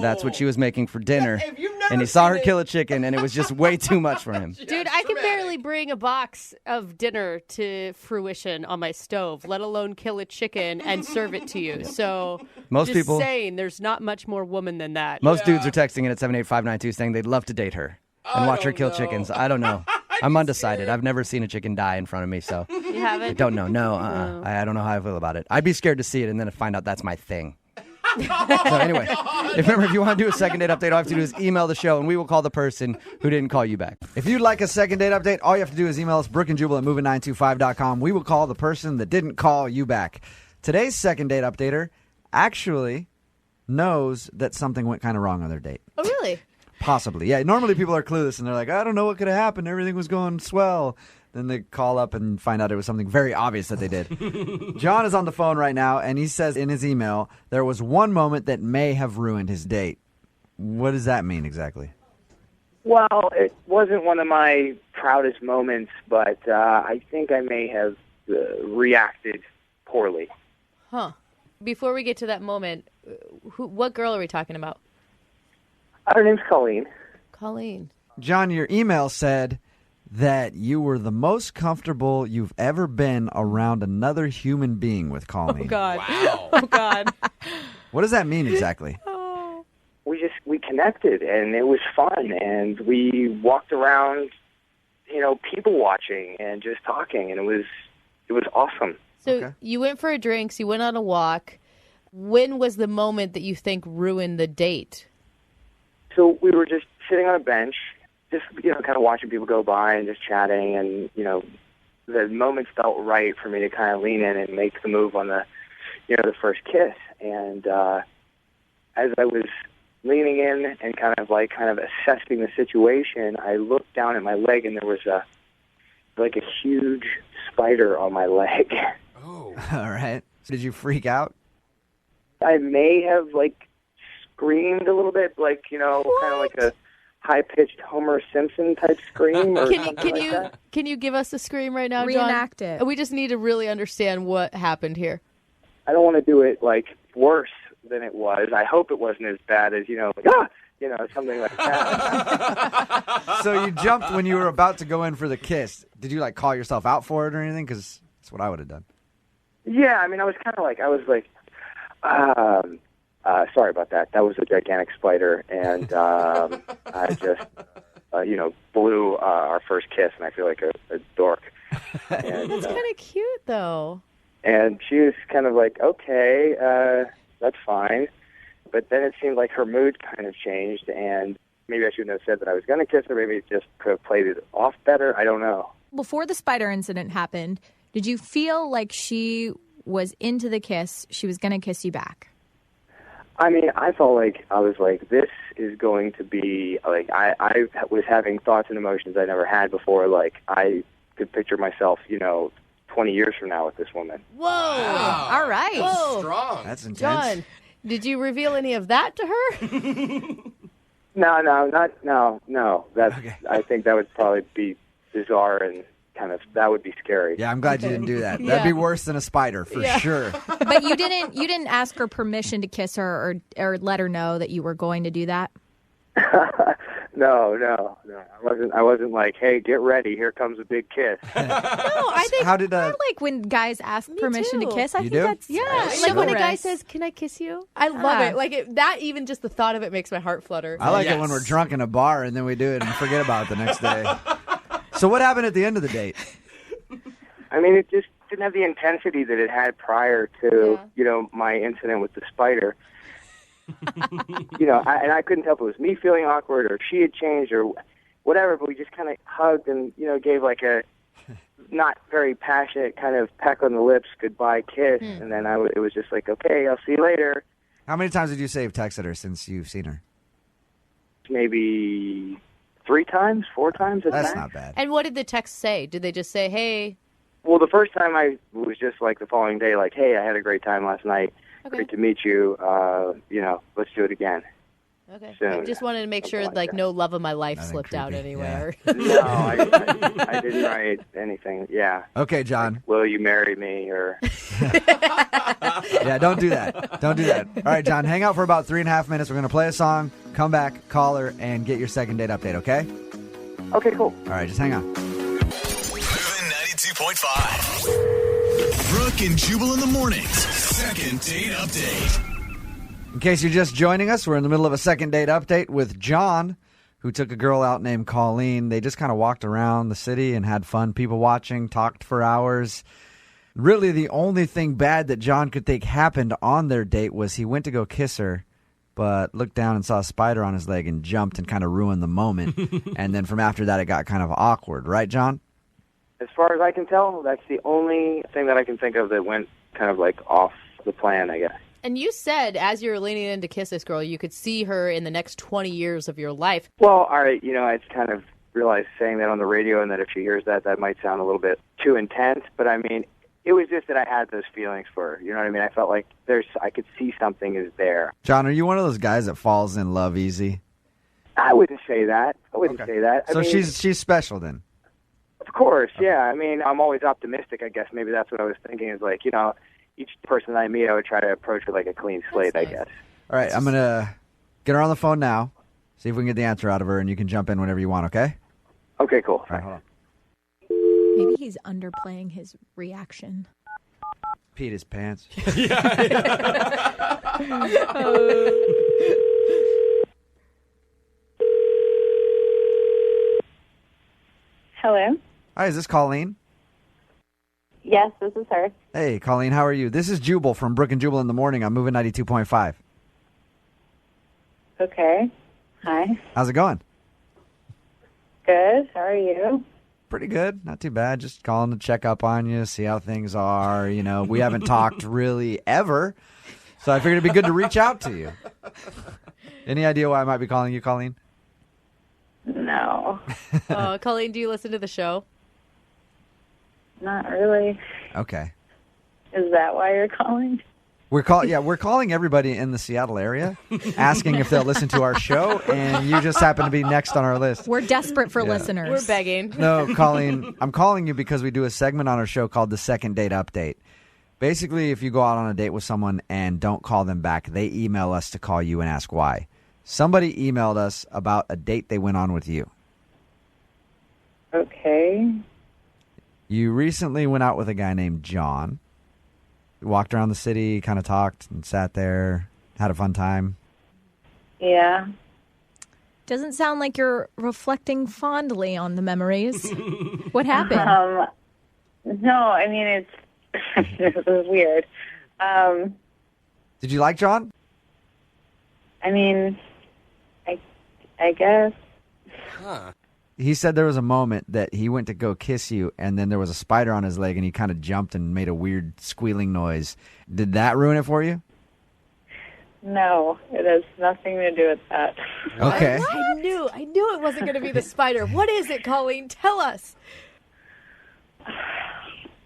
That's what she was making for dinner. And he saw her kill a chicken, and it was just way too much for him. Dude, I can barely bring a box of dinner to fruition on my stove, let alone kill a chicken and serve it to you. So, Most just people, saying, there's not much more woman than that. Most dudes are texting in at 78592 saying they'd love to date her and watch her kill chickens. I don't know. I'm undecided. I've never seen a chicken die in front of me, so You haven't? I don't know. No, I don't know how I feel about it. I'd be scared to see it and then find out that's my thing. So anyway, remember, if you want to do a second date update, all you have to do is email the show, and we will call the person who didn't call you back. If you'd like a second date update, all you have to do is email us, brookandjubal@moving925.com. We will call the person that didn't call you back. Today's second date updater actually knows that something went kind of wrong on their date. Oh, really? Possibly, yeah. Normally people are clueless, and they're like, I don't know what could have happened. Everything was going swell. Then they call up and find out it was something very obvious that they did. John is on the phone right now, and he says in his email, there was one moment that may have ruined his date. What does that mean exactly? Well, it wasn't one of my proudest moments, but I think I may have reacted poorly. Huh. Before we get to that moment, what girl are we talking about? Her name's Colleen. Colleen. John, your email said that you were the most comfortable you've ever been around another human being with Colleen. Oh, God. Wow. Oh, God. What does that mean exactly? We connected, and it was fun, and we walked around, people watching and just talking, and it was awesome. So you went for a drink, you went on a walk. When was the moment that you think ruined the date? So we were just sitting on a bench, just, kind of watching people go by and just chatting, and, the moments felt right for me to kind of lean in and make the move on the, the first kiss. And as I was leaning in and kind of assessing the situation, I looked down at my leg, and there was a huge spider on my leg. Oh. All right. So did you freak out? I may have screamed a little bit, kind of like a high-pitched Homer Simpson type scream or something like that. Can you give us a scream right now, John? Reenact it. We just need to really understand what happened here. I don't want to do it worse than it was. I hope it wasn't as bad as something like that. So you jumped when you were about to go in for the kiss. Did you call yourself out for it or anything? Because that's what I would have done. Yeah, I mean, I was kind of sorry about that. That was a gigantic spider, and I just, blew our first kiss, and I feel like a dork. And, That's kind of cute, though. And she was kind of okay, that's fine. But then it seemed like her mood kind of changed, and maybe I shouldn't have said that I was going to kiss her. Maybe it just could have played it off better. I don't know. Before the spider incident happened, did you feel like she was into the kiss, she was going to kiss you back? I mean, I felt I was this is going to be, I was having thoughts and emotions I never had before. I could picture myself, 20 years from now with this woman. Whoa. Wow. All right. Whoa. Strong. That's intense. John, did you reveal any of that to her? No. That's, Okay. I think that would probably be bizarre and that would be scary. Yeah, I'm glad you didn't do that. Yeah. That'd be worse than a spider for sure. But you didn't ask her permission to kiss her or let her know that you were going to do that? No. I wasn't hey, get ready. Here comes a big kiss. No, I think How did I like when guys ask permission too. to kiss. I You think do? that's Like when a guy chivalrous. says, "Can I kiss you?" I love it. That even just the thought of it makes my heart flutter. I like it Yes. when we're drunk in a bar and then we do it and forget about it the next day. So what happened at the end of the date? I mean, it just didn't have the intensity that it had prior to, my incident with the spider. And I couldn't tell if it was me feeling awkward or she had changed or whatever, but we just kind of hugged and, gave a not very passionate kind of peck on the lips goodbye kiss. And then it was just okay, I'll see you later. How many times did you say you've texted her since you've seen her? Maybe 3 times, 4 times at That's max. not bad. And what did the text say? Did they just say, "Hey"? Well, the first time I was just the following day, hey, I had a great time last night. Okay. Great to meat you. Let's do it again. Okay. Soon. I just wanted to make sure Something like that. no love of my life Nothing slipped out creepy. anywhere. No, I didn't write anything. Yeah. Okay, John. Will you marry me? Or Yeah, don't do that. Don't do that. All right, John, hang out for about 3.5 minutes. We're going to play a song, come back, call her, and get your second date update, okay? Okay, cool. All right, just hang on. Moving 92.5. Brooke and Jubal in the mornings. Second date update. In case you're just joining us, we're in the middle of a second date update with John, who took a girl out named Colleen. They just kind of walked around the city and had fun, people watching, talked for hours. Really, the only thing bad that John could think happened on their date was he went to go kiss her, but looked down and saw a spider on his leg and jumped and kind of ruined the moment. And then from after that, it got kind of awkward. Right, John? As far as I can tell, that's the only thing that I can think of that went kind of off the plan, I guess. And you said, as you were leaning in to kiss this girl, you could see her in the next 20 years of your life. Well, all right, I kind of realized saying that on the radio and that if she hears that, that might sound a little bit too intense. But, I mean, it was just that I had those feelings for her. You know what I mean? I felt like I could see something is there. John, are you one of those guys that falls in love easy? I wouldn't say that. say that. So I mean, she's special then? Of course, yeah. I mean, I'm always optimistic, I guess. Maybe that's what I was thinking is each person I meet, I would try to approach with a clean slate, I guess. All right, I'm going to get her on the phone now, see if we can get the answer out of her, and you can jump in whenever you want, okay? Okay, cool. All right, hold on. Maybe he's underplaying his reaction. Peed his pants. Hello? Hi, is this Colleen? Yes, this is her. Hey, Colleen, how are you? This is Jubal from Brooke and Jubal in the morning. I'm moving 92.5. Okay. Hi. How's it going? Good. How are you? Pretty good. Not too bad. Just calling to check up on you, see how things are. You know, we haven't talked really ever, so I figured it'd be good to reach out to you. Any idea why I might be calling you, Colleen? No, Colleen, do you listen to the show? not really. Okay. Is that why you're calling? We're calling everybody in the Seattle area, asking if they'll listen to our show, and you just happen to be next on our list. We're desperate for listeners. We're begging. No, Colleen, I'm calling you because we do a segment on our show called the Second Date Update. Basically, if you go out on a date with someone and don't call them back, they email us to call you and ask why. Somebody emailed us about a date they went on with you. Okay. You recently went out with a guy named John. You walked around the city, kind of talked and sat there, had a fun time. Yeah. Doesn't sound like you're reflecting fondly on the memories. What happened? No, I mean, it's this is weird. Did you like John? I mean, I guess. Huh. He said there was a moment that he went to go kiss you, and then there was a spider on his leg, and he kind of jumped and made a weird squealing noise. Did that ruin it for you? No, it has nothing to do with that. Okay. I knew it wasn't going to be the spider. What is it, Colleen? Tell us.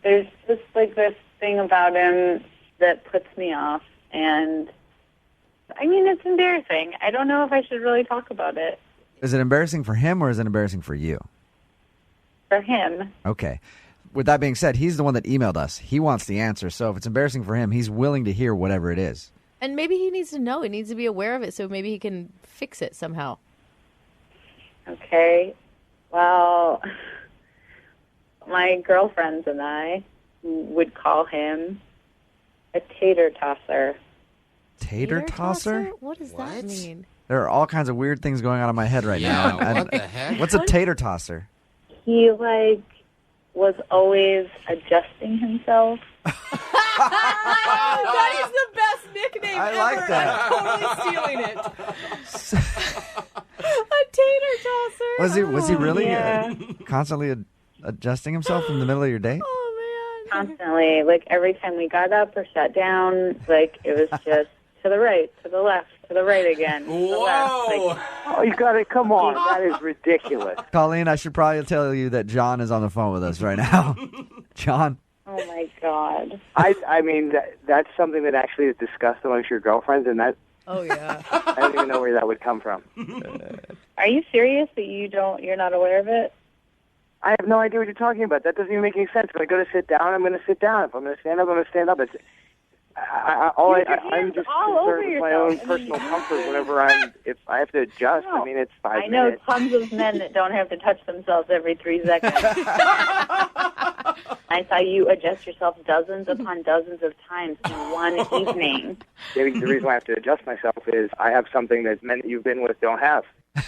There's just like this thing about him that puts me off, and I mean, it's embarrassing. I don't know if I should really talk about it. Is it embarrassing for him or is it embarrassing for you? For him. Okay. With that being said, he's the one that emailed us. He wants the answer. So if it's embarrassing for him, he's willing to hear whatever it is. And maybe he needs to know. He needs to be aware of it so maybe he can fix it somehow. Okay. Well, my girlfriends and I would call him a tater tosser. Tater tosser? What does that mean? There are all kinds of weird things going on in my head right now. What the heck? What's a tater tosser? He was always adjusting himself. That is the best nickname I ever. like that. I'm totally stealing it. A tater tosser. Was he really Yeah. constantly adjusting himself in the middle of your date? Oh, man. Constantly. Like, every time we got up or sat down, like, it was just to the right, to the left, to the right again. To the left. Whoa. Like, Oh, you got to come on. That is ridiculous. Colleen, I should probably tell you that John is on the phone with us right now. John? oh, my God. I mean, that's something that actually is discussed amongst your girlfriends, and that Oh, yeah. I don't even know where that would come from. Are you serious that you're not aware of it? I have no idea what you're talking about. That doesn't even make any sense. If I go to sit down, I'm going to sit down. If I'm going to stand up, I'm going to stand up. I'm just all over concerned with my own yourself. personal comfort whenever if I have to adjust. No. I mean, it's 5 I know minutes. tons of men that don't have to touch themselves every 3 seconds. I saw you adjust yourself dozens upon dozens of times in one evening. Maybe the reason why I have to adjust myself is I have something that men that you've been with don't have. The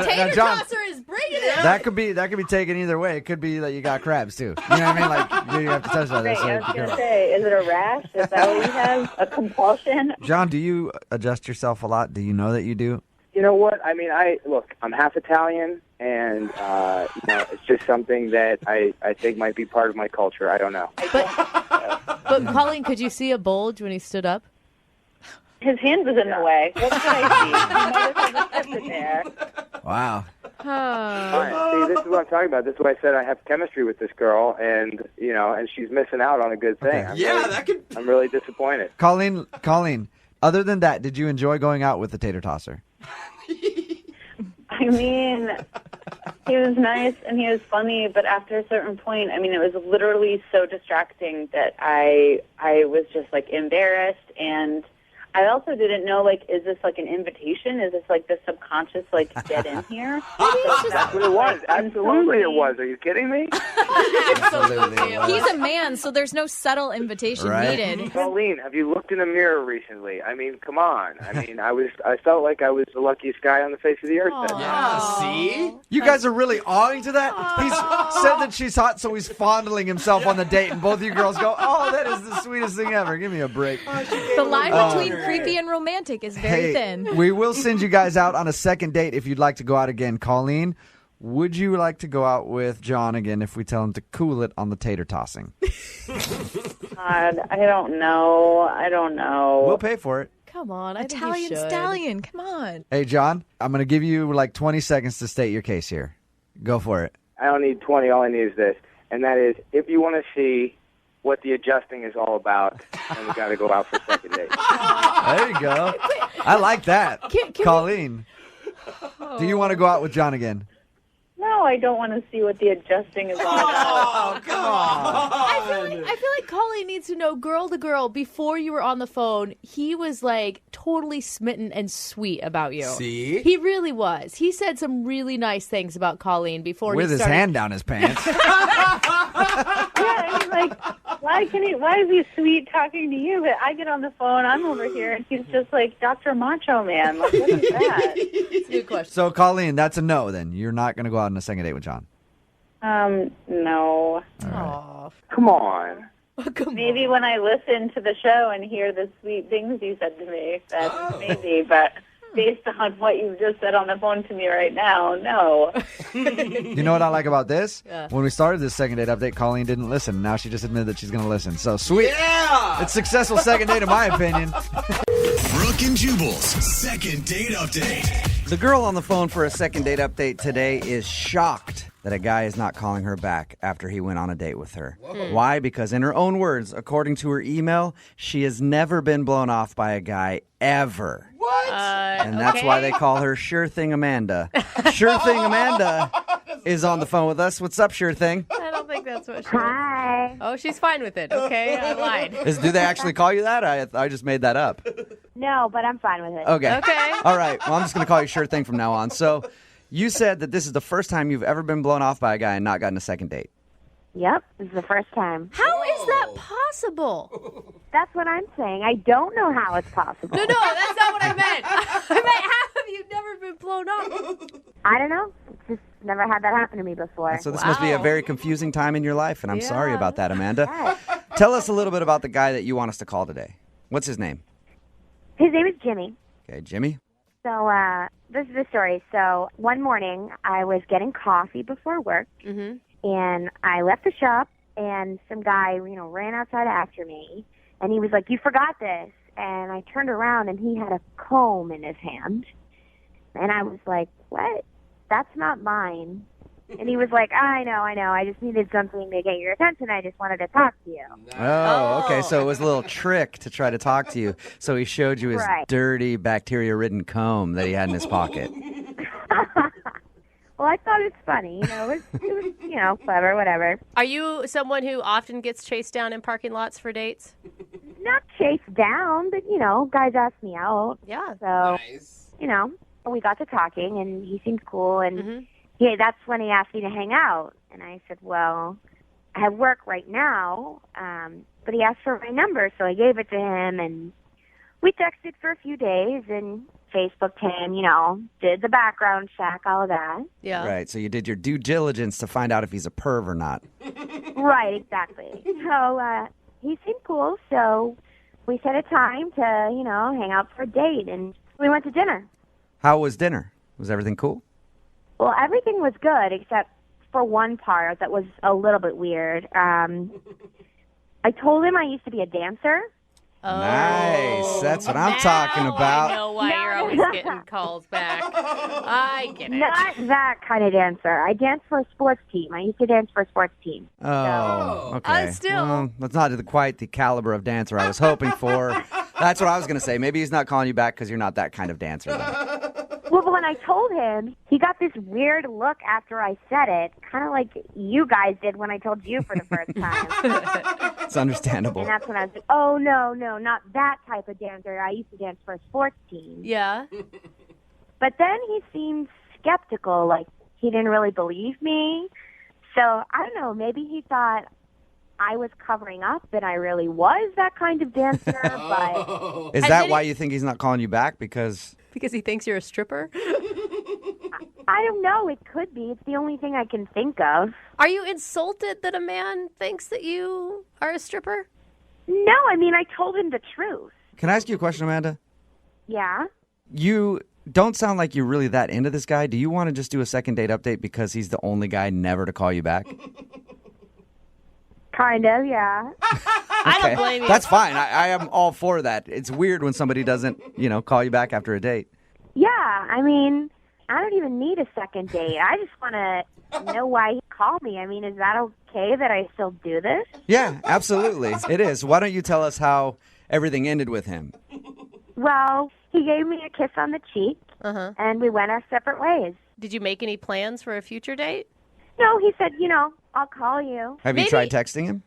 tater tosser is bringing it. That could be taken either way. It could be that you got crabs too. You know what I mean? Like you have to touch that. Right, I was going to say, is it a rash? Is that what you have? A compulsion? John, do you adjust yourself a lot? Do you know that you do? You know what? I mean, I'm half Italian, and it's just something that I think might be part of my culture. I don't know. But Colleen, could you see a bulge when he stood up? His hand was in the way. What could I see? He might have kept it there. Wow. All right. See, this is what I'm talking about. This is why I said I have chemistry with this girl, and and she's missing out on a good thing. Okay. I'm really disappointed. Colleen, other than that, did you enjoy going out with the tater tosser? I mean, he was nice and he was funny, but after a certain point, I mean, it was literally so distracting that I was just embarrassed, and I also didn't know, is this an invitation? Is this the subconscious, get in here? That's what it was. Absolutely it was. Are you kidding me? Absolutely. He's a man, so there's no subtle invitation needed. Colleen, have you looked in a mirror recently? I mean, come on. I mean, I felt like I was the luckiest guy on the face of the earth that day. Yeah, see? You guys are really awing to that? He's said that she's hot, so he's fondling himself on the date, and both of you girls go, "Oh, that is the sweetest thing ever. Give me a break." The line between creepy and romantic is very thin. We will send you guys out on a second date if you'd like to go out again. Colleen, Would you like to go out with John again if we tell him to cool it on the tater tossing? God, I don't know. We'll pay for it. Come on, I Italian think you should. stallion, come on. Hey, John, I'm going to give you like 20 seconds to state your case here. Go for it. I don't need 20. All I need is this. And that is, if you want to see what the adjusting is all about, then we got to go out for a second date. There you go. I like that. Can Colleen, do you want to go out with John again? No, I don't want to see what the adjusting is all about. Oh, come on. I feel like Colleen needs to know, girl to girl, before you were on the phone, he was like totally smitten and sweet about you. See? He really was. He said some really nice things about Colleen before With he his started. hand down his pants. Yeah, I mean, like, why is he sweet talking to you? But I get on the phone, I'm over here, and he's just like Dr. Macho Man. Like, what is that? It's a good question. So, Colleen, that's a no then. You're not going to go out on a second date with John. No. Aw. Come on. Maybe when I listen to the show and hear the sweet things you said to me, that's maybe, but based on what you just said on the phone to me right now, no. You know what I like about this? Yeah. When we started this second date update, Colleen didn't listen. Now she just admitted that she's going to listen. So, sweet. Yeah! It's successful second date in my opinion. Brooke and Jubal's second date update. The girl on the phone for a second date update today is shocked that a guy is not calling her back after he went on a date with her. Why? Because in her own words, according to her email, she has never been blown off by a guy ever. What? And that's why they call her Sure Thing Amanda. Sure Thing Amanda is on the phone with us. What's up, Sure Thing? I don't think that's what she Hi. Oh, she's fine with it. Okay, I lied. Do they actually call you that? I just made that up. No, but I'm fine with it. Okay. Okay. All right. Well, I'm just going to call you Sure Thing from now on. So you said that this is the first time you've ever been blown off by a guy and not gotten a second date. Yep, this is the first time. How is that possible? That's what I'm saying. I don't know how it's possible. No, that's not what I meant. I meant, how have you never been blown off? I don't know. Just never had that happen to me before. So this must be a very confusing time in your life, and I'm sorry Yeah. about that, Amanda. Yes. Tell us a little bit about the guy that you want us to call today. What's his name? His name is Jimmy. Okay, Jimmy. So this is the story. So one morning, I was getting coffee before work, and I left the shop, and some guy, ran outside after me, and he was like, "You forgot this." And I turned around, and he had a comb in his hand, and I was like, "What? That's not mine." And he was like, I know. I just needed something to get your attention. I just wanted to talk to you. Oh, okay. So it was a little trick to try to talk to you. So he showed you his Right. dirty, bacteria-ridden comb that he had in his pocket. Well, I thought it was funny. It was clever, whatever. Are you someone who often gets chased down in parking lots for dates? Not chased down, but, guys ask me out. Yeah. So, Nice. we got to talking, and he seemed cool, and yeah, that's when he asked me to hang out. And I said, well, I have work right now, but he asked for my number, so I gave it to him, and we texted for a few days, and Facebooked him, did the background check, all of that. Yeah. Right. So you did your due diligence to find out if he's a perv or not. Right, exactly. So he seemed cool, so we set a time to, hang out for a date, and we went to dinner. How was dinner? Was everything cool? Well, everything was good except for one part that was a little bit weird. I told him I used to be a dancer. Oh, Nice. That's what I'm talking about. I know why you're always getting calls back. I get it. Not that kind of dancer. I danced for a sports team. I used to dance for a sports team. Oh, okay. Still. Well, that's not quite the caliber of dancer I was hoping for. That's what I was going to say. Maybe he's not calling you back because you're not that kind of dancer. Then. Well, but when I told him, he got this weird look after I said it, kind of like you guys did when I told you for the first time. It's understandable. And that's when I was like, oh, no, not that type of dancer. I used to dance for a sports team. Yeah. But then he seemed skeptical, like he didn't really believe me. So, I don't know, maybe he thought I was covering up and I really was that kind of dancer, but... Is that why you think he's not calling you back? Because he thinks you're a stripper? I don't know. It could be. It's the only thing I can think of. Are you insulted that a man thinks that you are a stripper? No, I mean, I told him the truth. Can I ask you a question, Amanda? Yeah? You don't sound like you're really that into this guy. Do you want to just do a second date update because he's the only guy never to call you back? Kind of, yeah. I don't blame you. That's fine. I am all for that. It's weird when somebody doesn't, call you back after a date. Yeah, I mean, I don't even need a second date. I just want to know why he called me. I mean, is that okay that I still do this? Yeah, absolutely. It is. Why don't you tell us how everything ended with him? Well, he gave me a kiss on the cheek, and we went our separate ways. Did you make any plans for a future date? No, he said, I'll call you. Have you tried texting him?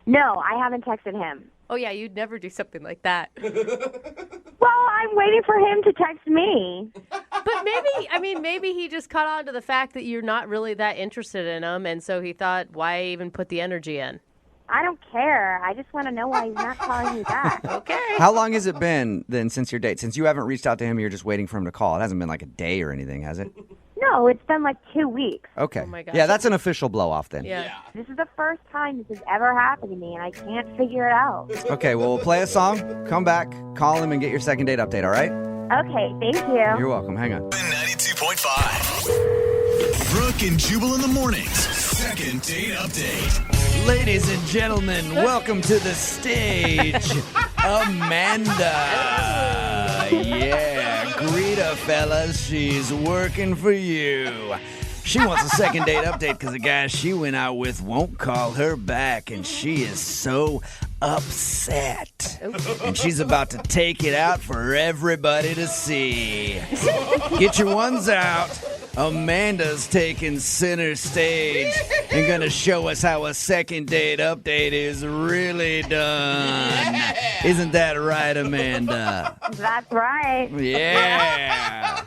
No, I haven't texted him. Oh, yeah, you'd never do something like that. Well, I'm waiting for him to text me. But maybe he just caught on to the fact that you're not really that interested in him, and so he thought, why even put the energy in? I don't care. I just want to know why he's not calling me back. Okay. How long has it been then since your date? Since you haven't reached out to him, you're just waiting for him to call. It hasn't been like a day or anything, has it? No, it's been like 2 weeks. Okay. Oh my gosh. Yeah, that's an official blow-off then. Yeah. This is the first time this has ever happened to me, and I can't figure it out. Okay, well, we'll play a song, come back, call him, and get your second date update, all right? Okay, thank you. You're welcome. Hang on. 92.5. Brooke and Jubal in the mornings. Second date update. Ladies and gentlemen, welcome to the stage, Amanda. Yeah, greet her, fellas. She's working for you. She wants a second date update because the guy she went out with won't call her back, and she is so upset. And she's about to take it out for everybody to see. Get your ones out. Amanda's taking center stage and gonna show us how a second date update is really done. Isn't that right, Amanda? That's right. Yeah.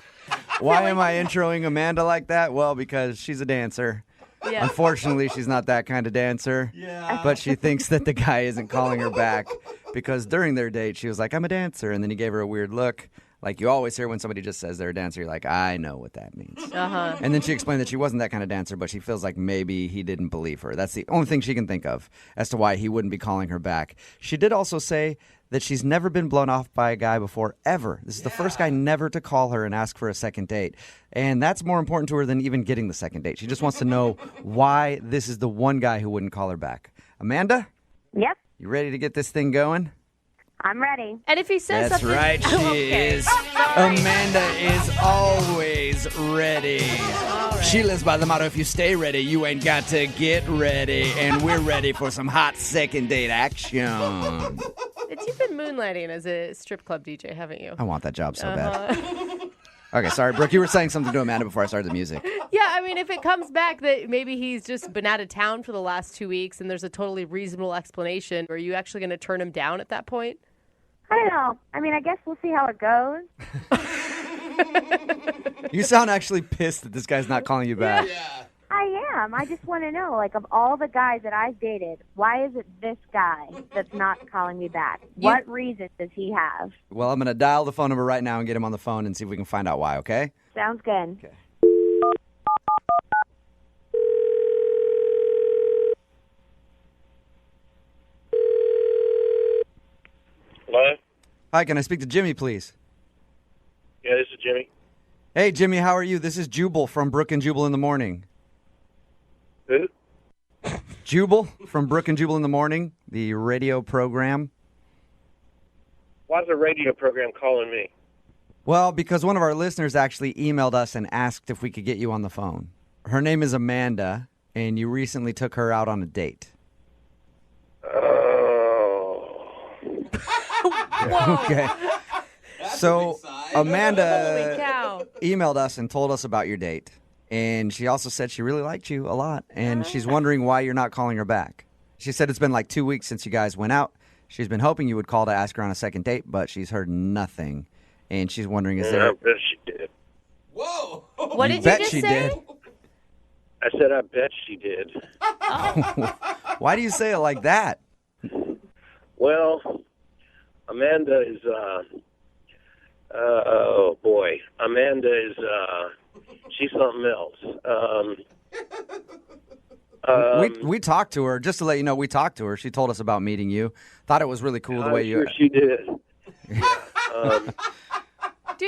Why am I introing Amanda like that? Well, because she's a dancer. Yeah. Unfortunately, she's not that kind of dancer. Yeah. But she thinks that the guy isn't calling her back because during their date, she was like, I'm a dancer. And then he gave her a weird look. Like you always hear when somebody just says they're a dancer, you're like, I know what that means. Uh-huh. And then she explained that she wasn't that kind of dancer, but she feels like maybe he didn't believe her. That's the only thing she can think of as to why he wouldn't be calling her back. She did also say that she's never been blown off by a guy before, ever. This is the first guy never to call her and ask for a second date. And that's more important to her than even getting the second date. She just wants to know why this is the one guy who wouldn't call her back. Amanda? Yep, You ready to get this thing going? I'm ready. And if he says That's something... right, she Okay. is. Sorry. Amanda is always ready. She lives by the motto, if you stay ready, you ain't got to get ready. And we're ready for some hot second date action. You've been moonlighting as a strip club DJ, haven't you? I want that job so bad. Okay, sorry, Brooke, you were saying something to Amanda before I started the music. Yeah, I mean, if it comes back that maybe he's just been out of town for the last 2 weeks and there's a totally reasonable explanation, are you actually going to turn him down at that point? I don't know. I mean, I guess we'll see how it goes. You sound actually pissed that this guy's not calling you back. I am. I just want to know, like, of all the guys that I've dated, why is it this guy that's not calling me back? What reason does he have? Well, I'm going to dial the phone number right now and get him on the phone and see if we can find out why, okay? Sounds good. Okay. Hello? Hi, can I speak to Jimmy, please? Yeah, this is Jimmy. Hey, Jimmy, how are you? This is Jubal from Brooke and Jubal in the Morning. Who? Jubal from Brooke and Jubal in the Morning, the radio program. Why's the radio program calling me? Well, because one of our listeners actually emailed us and asked if we could get you on the phone. Her name is Amanda, and you recently took her out on a date. Oh. Okay. So Amanda Holy cow. emailed us and told us about your date. And she also said she really liked you a lot. And she's wondering why you're not calling her back. She said it's been like 2 weeks since you guys went out. She's been hoping you would call to ask her on a second date, but she's heard nothing. And she's wondering, is there... I bet she did. Whoa! What did you bet just she say? did. I said I bet she did. Why do you say it like that? Well, Amanda is, oh boy. Amanda is, she's something else. We talked to her, just to let you know, we talked to her. She told us about meeting you. Thought it was really cool the way I'm sure she did.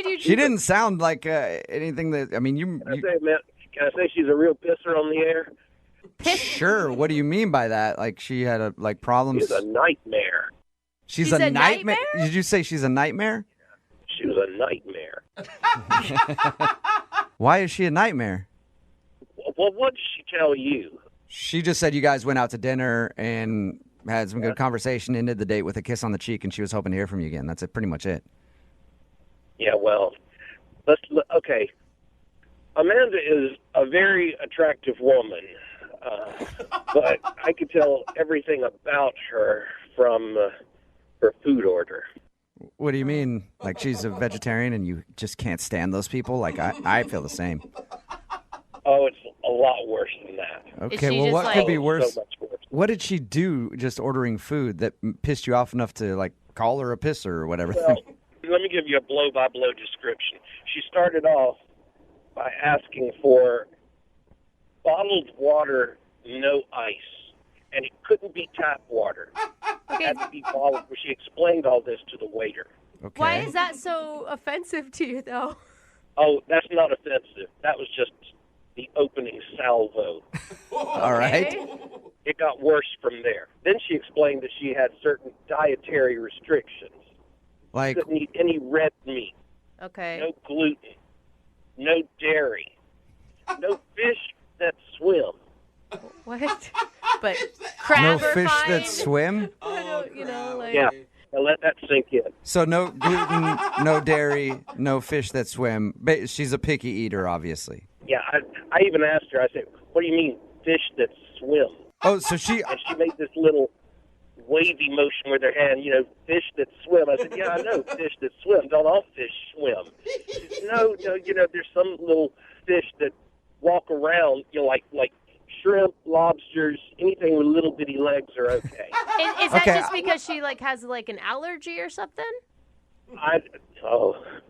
Dude, She didn't sound like anything that, I mean, Can I say she's a real pisser on the air? Sure. What do you mean by that? Like she had problems? She's a nightmare. She's a nightmare? Did you say she's a nightmare? She was a nightmare. Why is she a nightmare? Well, what did she tell you? She just said you guys went out to dinner and had some good conversation, ended the date with a kiss on the cheek, and she was hoping to hear from you again. That's pretty much it. Yeah, well, okay. Amanda is a very attractive woman, but I could tell everything about her from her food order. What do you mean? Like she's a vegetarian and you just can't stand those people? Like I feel the same. Oh, it's a lot worse than that. Okay, well, what could be worse? So much worse. What did she do just ordering food that pissed you off enough to, like, call her a pisser or whatever? Well, let me give you a blow-by-blow description. She started off by asking for bottled water, no ice, and it couldn't be tap water. It had to be bottled. She explained all this to the waiter. Okay. Why is that so offensive to you, though? Oh, that's not offensive. That was just the opening salvo. All right. It got worse from there. Then she explained that she had certain dietary restrictions. Like? She couldn't eat any red meat. Okay. No gluten. No dairy. No fish that swim. What? But crab No are fish fine. that swim? I don't, like... Yeah. Now let that sink in. So no gluten, no dairy, no fish that swim. She's a picky eater, obviously. Yeah, I even asked her, I said, what do you mean fish that swim? Oh, so she... And she made this little wavy motion with her hand, fish that swim. I said, yeah, I know fish that swim. Don't all fish swim? No, there's some little fish that walk around, like shrimp, lobsters, anything with little bitty legs are okay. Is that just because she has an allergy or something?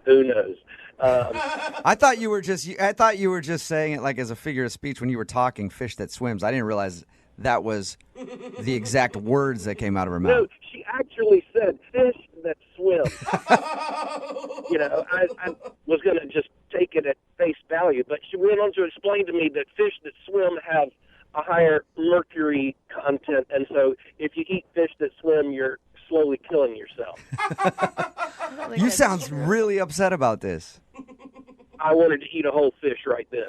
Who knows? I thought you were just saying it like as a figure of speech when you were talking fish that swims. I didn't realize that was the exact words that came out of her mouth. No, she actually said fish that swim. I was going to just take it at face value, but she went on to explain to me that fish that swim have a higher mercury content, and so if you eat fish that swim, you're slowly killing yourself. You sound really upset about this. I wanted to eat a whole fish right then.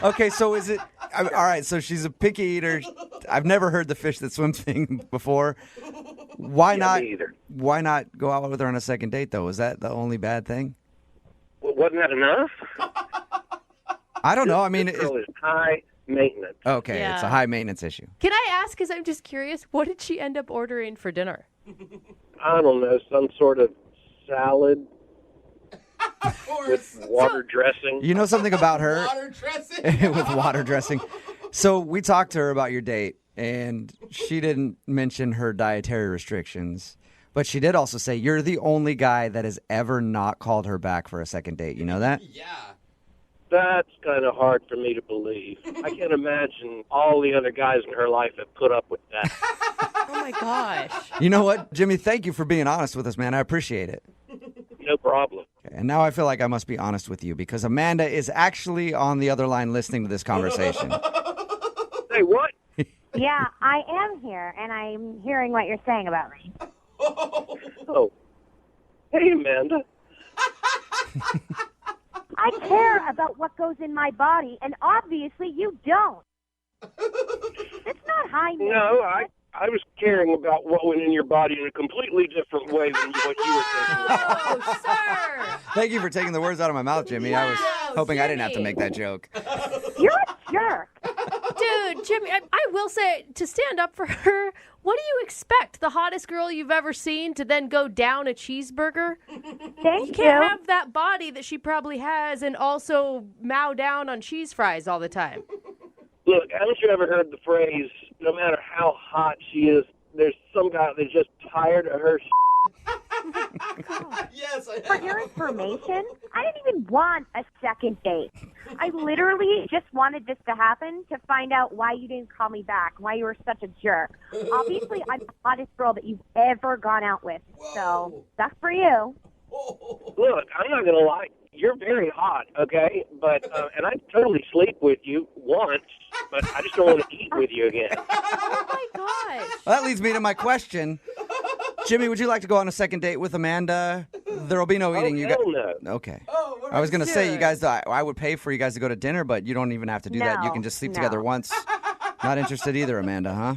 Okay, so is it... all right, so she's a picky eater. I've never heard the fish that swim thing before. Why not? Me either. Why not go out with her on a second date, though? Was that the only bad thing? Wasn't that enough? I don't know. I mean... This girl is high maintenance. Okay, It's a high maintenance issue. Can I ask, because I'm just curious, what did she end up ordering for dinner? I don't know, some sort of salad with water dressing. You know something about her? Water dressing? With water dressing. So we talked to her about your date, and she didn't mention her dietary restrictions. But she did also say you're the only guy that has ever not called her back for a second date. You know that? Yeah. That's kind of hard for me to believe. I can't imagine all the other guys in her life have put up with that. Oh, my gosh. You know what, Jimmy? Thank you for being honest with us, man. I appreciate it. No problem. And now I feel like I must be honest with you because Amanda is actually on the other line listening to this conversation. Hey, what? Yeah, I am here, and I'm hearing what you're saying about me. Oh. Hey, Amanda. I care about what goes in my body, and obviously you don't. It's not high maintenance. No, I was caring about what went in your body in a completely different way than what you were thinking about. Oh, sir. Thank you for taking the words out of my mouth, Jimmy. I was hoping I didn't have to make that joke. You're a jerk. Dude, Jimmy, I will say, to stand up for her, what do you expect? The hottest girl you've ever seen to then go down a cheeseburger? Thank you can't have that body that she probably has and also mow down on cheese fries all the time. Look, haven't you ever heard the phrase, no matter how hot she is, there's some guy that's just tired of her Yes, I For your information, I didn't even want a second date. I literally just wanted this to happen to find out why you didn't call me back, why you were such a jerk. Obviously, I'm the hottest girl that you've ever gone out with, so that's for you. Look, I'm not going to lie. You're very hot, okay? But and I'd totally sleep with you once, but I just don't want to eat with you again. Oh my gosh. Well, that leads me to my question. Jimmy, would you like to go on a second date with Amanda? There'll be no eating. Hell no. Okay. I was going to say, you guys, I would pay for you guys to go to dinner, but you don't even have to do that. You No, can just sleep no. together once. Not interested either, Amanda, huh?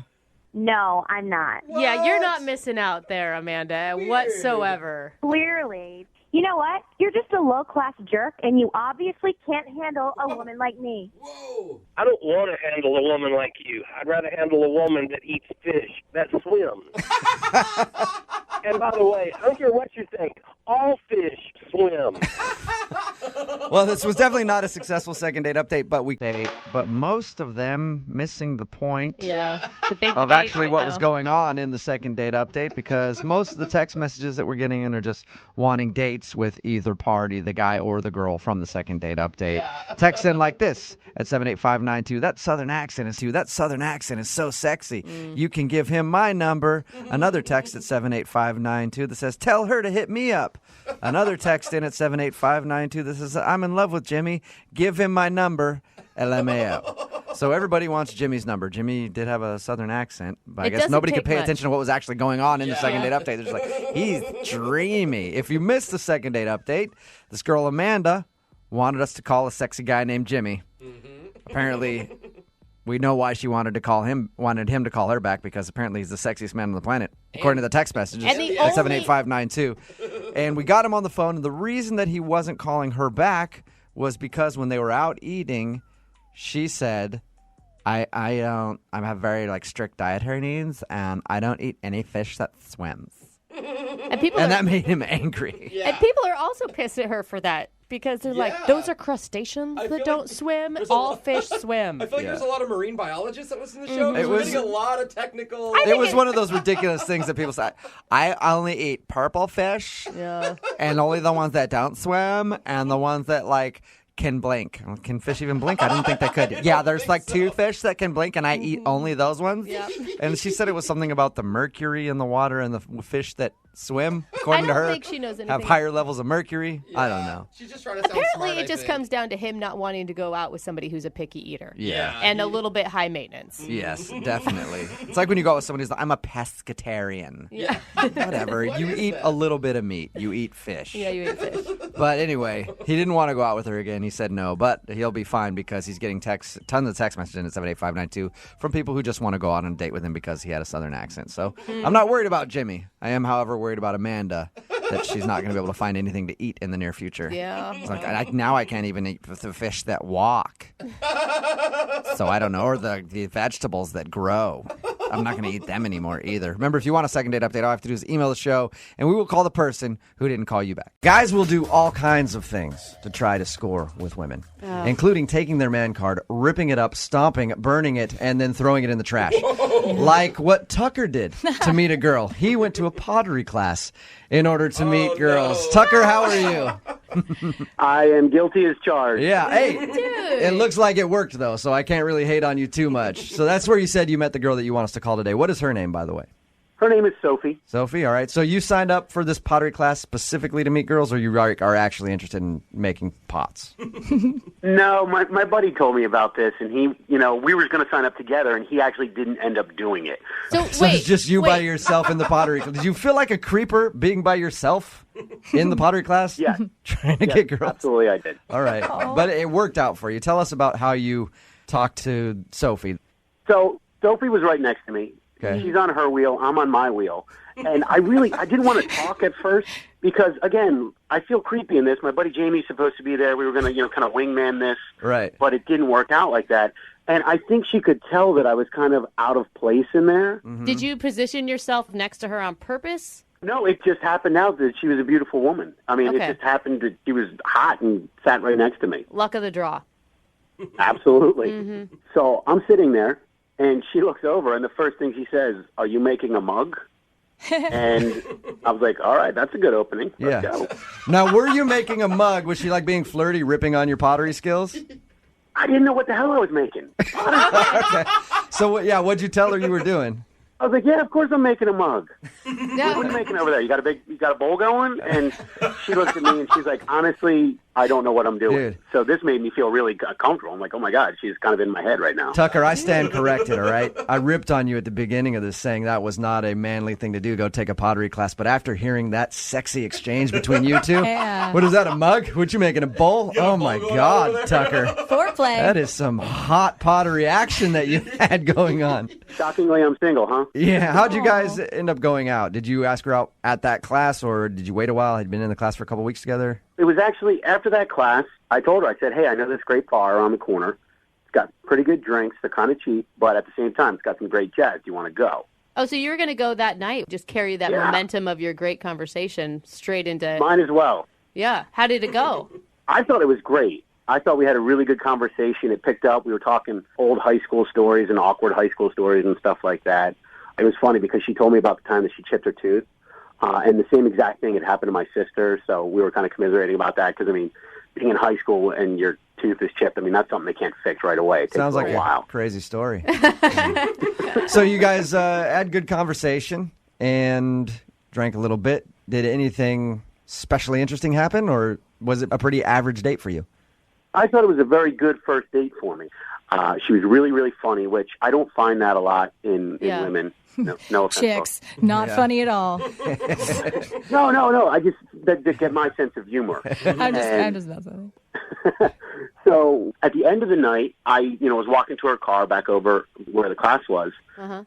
No, I'm not. Yeah, you're not missing out there, Amanda, whatsoever. Clearly. You know what? You're just a low-class jerk, and you obviously can't handle a woman like me. I don't want to handle a woman like you. I'd rather handle a woman that eats fish, that swims. And by the way, I don't care what you think. All fish swim. Well, this was definitely not a successful second date update, but most of them missing the point Yeah. of actually what was going on in the second date update, because most of the text messages that we're getting in are just wanting dates with either party, the guy or the girl from the second date update. Text in like this at 78592. That southern accent is so sexy. You can give him my number. Another text at 78592 that says, tell her to hit me up. Another text in at 78592 that says, I'm in love with Jimmy. Give him my number. LMAO. So everybody wants Jimmy's number. Jimmy did have a southern accent, but I guess nobody could pay attention to what was actually going on in the second date update. They're just like, he's dreamy. If you missed the second date update, this girl Amanda wanted us to call a sexy guy named Jimmy. Apparently, we know why she wanted him to call her back, because apparently he's the sexiest man on the planet, according to the text messages at 78592. And we got him on the phone, and the reason that he wasn't calling her back was because when they were out eating, she said, I have very strict dietary needs, and I don't eat any fish that swims. And that made him angry. And people are also pissed at her for that, because they're like, those are crustaceans that don't swim. All fish swim. I feel like there's a lot of marine biologists that listen to the show. It We're was getting a lot of technical... It was one of those ridiculous things that people say, I only eat purple fish, and only the ones that don't swim, and the ones that can blink. Can fish even blink? I didn't think they could. Yeah, there's two fish that can blink, and I eat only those ones. Yep. And she said it was something about the mercury in the water, and the fish that swim, according to her, I don't think she knows anything. have higher levels of mercury. I don't know. She's just trying to sound Apparently, smart, it just comes down to him not wanting to go out with somebody who's a picky eater. Yeah. And a little bit high maintenance. Yes, definitely. It's like when you go out with somebody who's like, I'm a pescatarian. Yeah. Whatever. You eat a little bit of meat. You eat fish. Yeah, you eat fish. But anyway, he didn't want to go out with her again. He said no, but he'll be fine because he's getting tons of text messages in at 78592 from people who just want to go out on a date with him because he had a southern accent. So I'm not worried about Jimmy. I am, however, worried about Amanda, that she's not going to be able to find anything to eat in the near future. Yeah. It's like, now I can't even eat the fish that walk. So I don't know, or the vegetables that grow. I'm not going to eat them anymore either. Remember, if you want a second date update, all I have to do is email the show, and we will call the person who didn't call you back. Guys will do all kinds of things to try to score with women, including taking their man card, ripping it up, stomping, burning it, and then throwing it in the trash. Like what Tucker did to meet a girl. He went to a pottery class in order to meet girls. No. Tucker, how are you? I am guilty as charged. Yeah, hey, it looks like it worked, though, so I can't really hate on you too much. So that's where you said you met the girl that you want us to call today. What is her name, by the way? Her name is Sophie. Sophie, all right. So you signed up for this pottery class specifically to meet girls, or you are actually interested in making pots? No, my buddy told me about this, and he, we were going to sign up together, and he actually didn't end up doing it. So it's just you by yourself in the pottery class. Did you feel like a creeper being by yourself in the pottery class? Yeah. Trying to get girls? Absolutely, I did. All right. But it worked out for you. Tell us about how you talked to Sophie. So Sophie was right next to me. Okay. She's on her wheel. I'm on my wheel. And I didn't want to talk at first because, again, I feel creepy in this. My buddy Jamie's supposed to be there. We were going to, kind of wingman this. Right. But it didn't work out like that. And I think she could tell that I was kind of out of place in there. Mm-hmm. Did you position yourself next to her on purpose? No, it just happened out that she was a beautiful woman. I mean, It just happened that she was hot and sat right next to me. Luck of the draw. Absolutely. Mm-hmm. So I'm sitting there. And she looks over, and the first thing she says, "Are you making a mug?" And I was like, all right, that's a good opening. Let's go. Now, were you making a mug? Was she being flirty, ripping on your pottery skills? I didn't know what the hell I was making. Okay. So, what'd you tell her you were doing? I was like, yeah, of course I'm making a mug. What are you making over there? You got a bowl going? And she looks at me and she's like, honestly, I don't know what I'm doing. Dude. So this made me feel really comfortable. I'm like, oh my God, she's kind of in my head right now. Tucker, I stand corrected, all right? I ripped on you at the beginning of this saying that was not a manly thing to do, go take a pottery class. But after hearing that sexy exchange between you two, what is that, a mug? What you making, a bowl? Oh my God, Tucker. Foreplay. That is some hot pottery action that you had going on. Shockingly, I'm single, huh? Yeah, how'd you guys end up going out? Did you ask her out at that class, or did you wait a while? Had you been in the class for a couple weeks together? It was actually after that class, I told her, I said, hey, I know this great bar around the corner. It's got pretty good drinks. They're kind of cheap, but at the same time, it's got some great jazz. Do you want to go? Oh, so you were going to go that night, just carry that momentum of your great conversation straight into... Mine as well. Yeah. How did it go? I thought it was great. I thought we had a really good conversation. It picked up. We were talking old high school stories and awkward high school stories and stuff like that. It was funny because she told me about the time that she chipped her tooth. And the same exact thing had happened to my sister, so we were kind of commiserating about that because, I mean, being in high school and your tooth is chipped, I mean, that's something they can't fix right away. It Sounds takes like a while. a crazy story. So you guys had good conversation and drank a little bit. Did anything especially interesting happen, or was it a pretty average date for you? I thought it was a very good first date for me. She was really, really funny, which I don't find that a lot in women. No offense. Chicks, not funny at all. No. I just that get my sense of humor. I'm just not funny. So at the end of the night, I was walking to her car back over where the class was,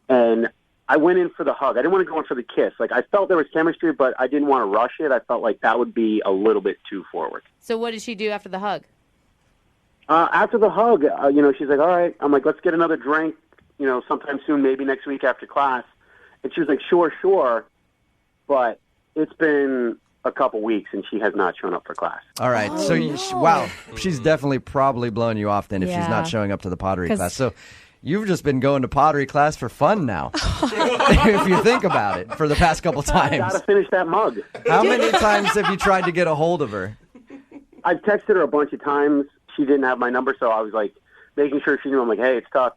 and I went in for the hug. I didn't want to go in for the kiss. Like, I felt there was chemistry, but I didn't want to rush it. I felt like that would be a little bit too forward. So what did she do after the hug? After the hug, she's like, all right. I'm like, let's get another drink, sometime soon, maybe next week after class. And she was like, sure. But it's been a couple weeks, and she has not shown up for class. All right. Wow. She's definitely probably blown you off then if she's not showing up to the pottery class. So you've just been going to pottery class for fun now, if you think about it, for the past couple times. Got to finish that mug. How many times have you tried to get a hold of her? I've texted her a bunch of times. She didn't have my number, so I was like making sure she knew. I'm like, hey, it's tough,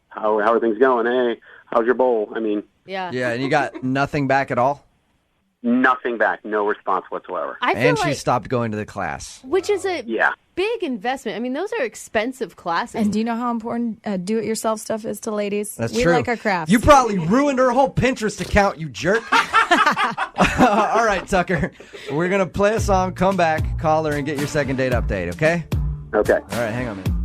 how are things going? Hey, how's your bowl? I mean, yeah, and you got nothing back at all? Nothing back, no response whatsoever. And she stopped going to the class. Which is a big investment. I mean, those are expensive classes. And do you know how important do-it-yourself stuff is to ladies? That's we true. like our crafts. You probably ruined her whole Pinterest account, you jerk. All right, Tucker. We're going to play a song, come back, call her, and get your second date update, okay? Okay. All right, hang on, man.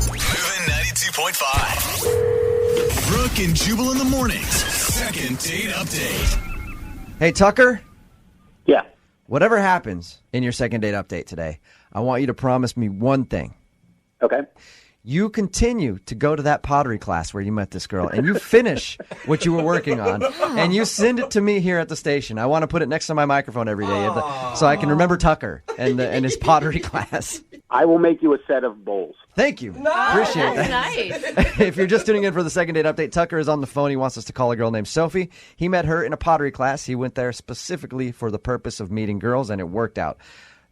Moving 92.5. Brooke and Jubal in the mornings. Second date update. Hey, Tucker. Yeah. Whatever happens in your second date update today, I want you to promise me one thing. Okay. You continue to go to that pottery class where you met this girl, and you finish what you were working on, and you send it to me here at the station. I want to put it next to my microphone every day so I can remember Tucker and his pottery class. I will make you a set of bowls. Thank you. Appreciate that. Nice. If you're just tuning in for the second date update, Tucker is on the phone. He wants us to call a girl named Sophie. He met her in a pottery class. He went there specifically for the purpose of meeting girls, and it worked out.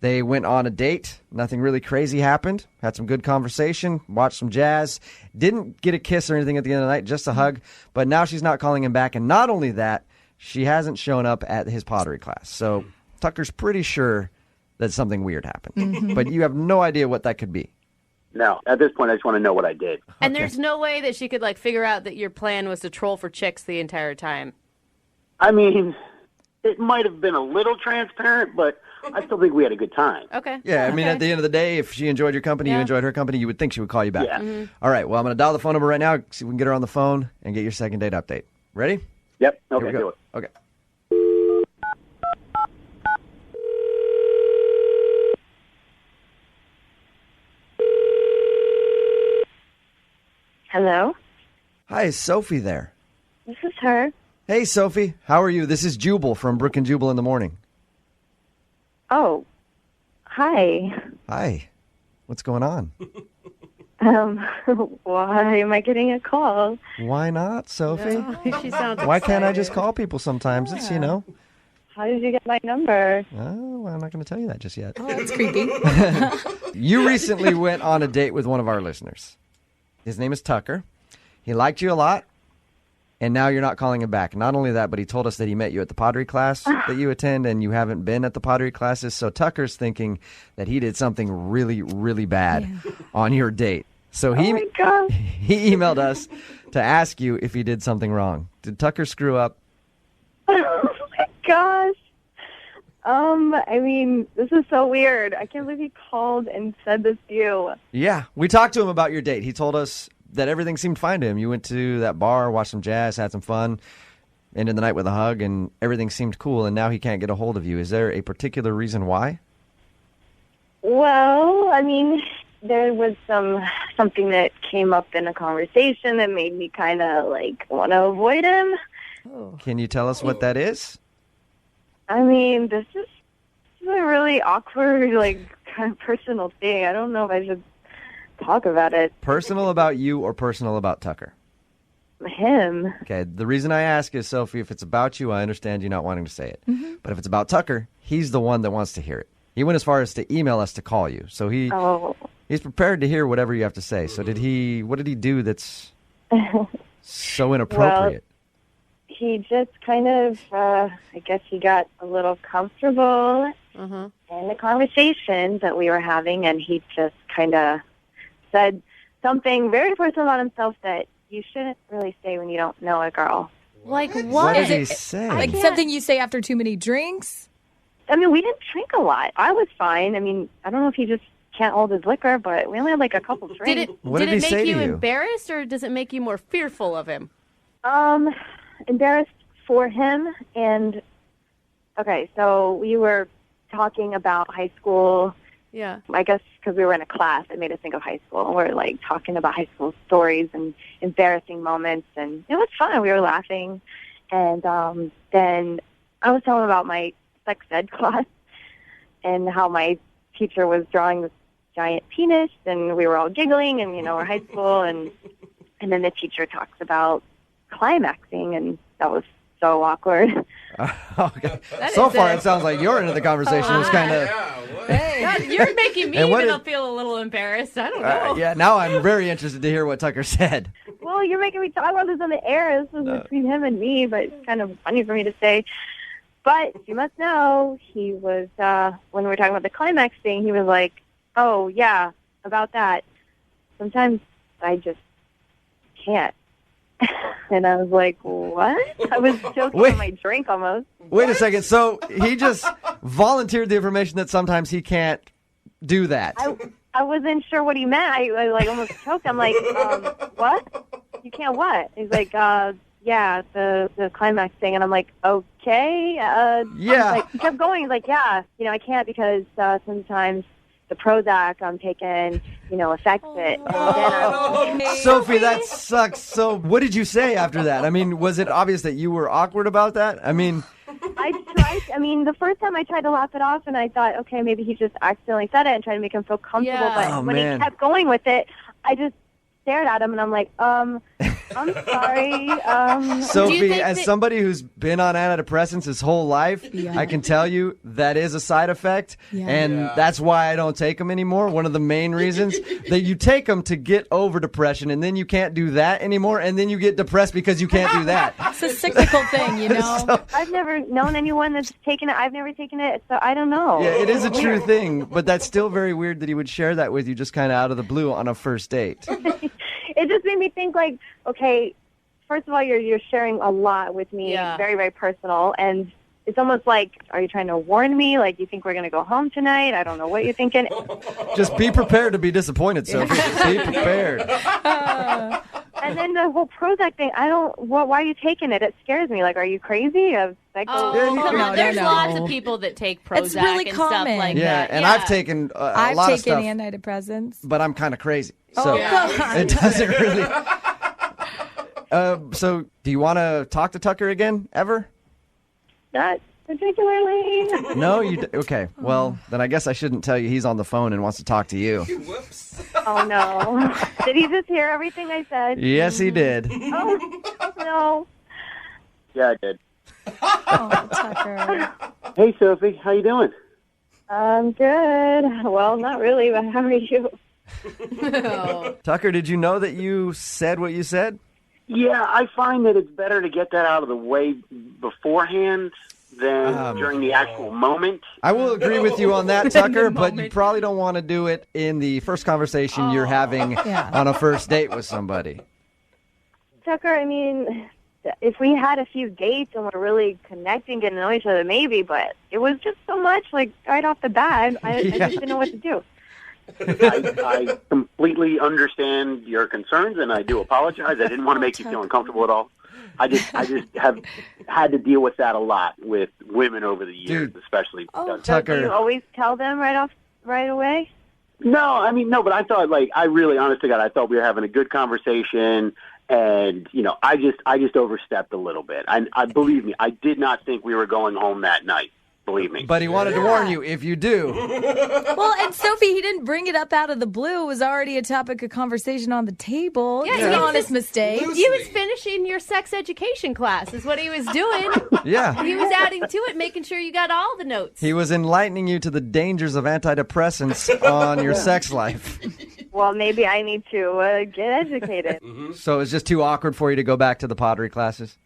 They went on a date. Nothing really crazy happened. Had some good conversation. Watched some jazz. Didn't get a kiss or anything at the end of the night, just a hug. But now she's not calling him back. And not only that, she hasn't shown up at his pottery class. So Tucker's pretty sure that something weird happened. But you have no idea what that could be. No. At this point, I just want to know what I did. And there's no way that she could, figure out that your plan was to troll for chicks the entire time. I mean, it might have been a little transparent, but I still think we had a good time. Okay. Yeah, I mean, at the end of the day, if she enjoyed your company, you enjoyed her company, you would think she would call you back. Yeah. All right, well, I'm going to dial the phone number right now, see if we can get her on the phone and get your second date update. Ready? Yep. Here Okay, we go. do it. Okay. Hello? Hi, is Sophie there? This is her. Hey, Sophie. How are you? This is Jubal from Brooke and Jubal in the morning. Oh, hi. Hi. What's going on? Why am I getting a call? Why not, Sophie? She sounds Why can't I just excited. call people sometimes? It's, How did you get my number? Oh, well, I'm not going to tell you that just yet. Oh, that's creepy. You recently went on a date with one of our listeners. His name is Tucker. He liked you a lot, and now you're not calling him back. Not only that, but he told us that he met you at the pottery class that you attend, and you haven't been at the pottery classes. So Tucker's thinking that he did something really, really bad on your date. So he emailed us to ask you if he did something wrong. Did Tucker screw up? Oh my gosh. I mean, this is so weird. I can't believe he called and said this to you. Yeah, we talked to him about your date. He told us that everything seemed fine to him. You went to that bar, watched some jazz, had some fun, ended the night with a hug, and everything seemed cool, and now he can't get a hold of you. Is there a particular reason why? Well, I mean, there was something that came up in a conversation that made me kind of, like, want to avoid him. Can you tell us what that is? I mean, this is a really awkward, like, kind of personal thing. I don't know if I should talk about it. Personal about you or personal about Tucker? Him. Okay, the reason I ask is, Sophie, if it's about you, I understand you not wanting to say it. But if it's about Tucker, he's the one that wants to hear it. He went as far as to email us to call you. So he's prepared to hear whatever you have to say. So what did he do that's so inappropriate? Well, he just kind of, I guess he got a little comfortable in the conversation that we were having, and he just kind of said something very personal about himself that you shouldn't really say when you don't know a girl. Like what? What did he say? Like something you say after too many drinks? I mean, we didn't drink a lot. I was fine. I mean, I don't know if he just can't hold his liquor, but we only had like a couple drinks. Did it make you embarrassed, or does it make you more fearful of him? Embarrassed for him. And okay, so we were talking about high school. Yeah. I guess because we were in a class, it made us think of high school. And we're like talking about high school stories and embarrassing moments, and it was fun. We were laughing. And then I was telling him about my sex ed class and how my teacher was drawing this giant penis, and we were all giggling, and, you know, we're high school, and then the teacher talks about climaxing, and that was so awkward. Okay. So far, it sounds like your end of the conversation was kind of... You're making me even feel a little embarrassed. I don't know. Yeah, now I'm very interested to hear what Tucker said. Well, you're making me talk about this on the air. This was between him and me, but it's kind of funny for me to say. But you must know, he was, when we were talking about the climax thing, he was like, oh, yeah, about that. Sometimes I just can't. And I was like, what? I was joking on my drink almost. Wait a second. So he just volunteered the information that sometimes he can't do that. I wasn't sure what he meant. I like almost choked. I'm like, what? You can't what? He's like, yeah, the climax thing. And I'm like, okay. Yeah. He kept going. He's like, yeah, you know, I can't because sometimes the Prozac I'm taking, you know, affects it. And then Sophie, that sucks. So what did you say after that? I mean, was it obvious that you were awkward about that? I mean... the first time I tried to laugh it off, and I thought, okay, maybe he just accidentally said it and tried to make him feel comfortable. Yeah. But when he kept going with it, I just stared at him, and I'm like, I'm sorry. Sophie, as somebody who's been on antidepressants his whole life, I can tell you that is a side effect, and that's why I don't take them anymore. One of the main reasons that you take them to get over depression, and then you can't do that anymore, and then you get depressed because you can't do that. It's a cyclical thing, you know? I've never known anyone that's taken it. I've never taken it, so I don't know. Yeah, it is a true thing, but that's still very weird that he would share that with you just kind of out of the blue on a first date. It just made me think, like, okay, first of all, you're sharing a lot with me, very, very personal, and it's almost like, are you trying to warn me? Like, you think we're going to go home tonight? I don't know what you're thinking. Just be prepared to be disappointed, Sophie. Be prepared. And then the whole Prozac thing, why are you taking it? It scares me. Like, are you crazy? Come on. There's lots of people that take Prozac It's really and common. stuff like Yeah, that. and I've taken a lot of stuff. I've taken antidepressants. But I'm kind of crazy. Oh, So God. it doesn't really... So do you want to talk to Tucker again, ever? Not particularly. No? Okay. Well, then I guess I shouldn't tell you he's on the phone and wants to talk to you. Whoops. Oh, no. Did he just hear everything I said? Yes, he did. Oh, no. Yeah, I did. Oh, Tucker. Hey, Sophie, how you doing? I'm good. Well, not really, but how are you? Tucker, did you know that you said what you said? Yeah, I find that it's better to get that out of the way beforehand than during the actual moment. I will agree with you on that, Tucker, but you probably don't want to do it in the first conversation you're having on a first date with somebody. Tucker, I mean, if we had a few dates and we're really connecting, getting to know each other, maybe, but it was just so much, like, right off the bat, I just didn't know what to do. I completely understand your concerns, and I do apologize. I didn't want to make you feel uncomfortable at all. I just have had to deal with that a lot with women over the years, especially. Tucker. Do you always tell them right away? No, but I thought, like, I really, honest to God, I thought we were having a good conversation, and, you know, I just overstepped a little bit. I believe me, I did not think we were going home that night. Believe me. But he wanted to warn you, if you do. Well, and Sophie, he didn't bring it up out of the blue. It was already a topic of conversation on the table. Yeah, It's an honest mistake. He was finishing your sex education class is what he was doing. Yeah. He was adding to it, making sure you got all the notes. He was enlightening you to the dangers of antidepressants on your sex life. Well, maybe I need to get educated. So it's just too awkward for you to go back to the pottery classes?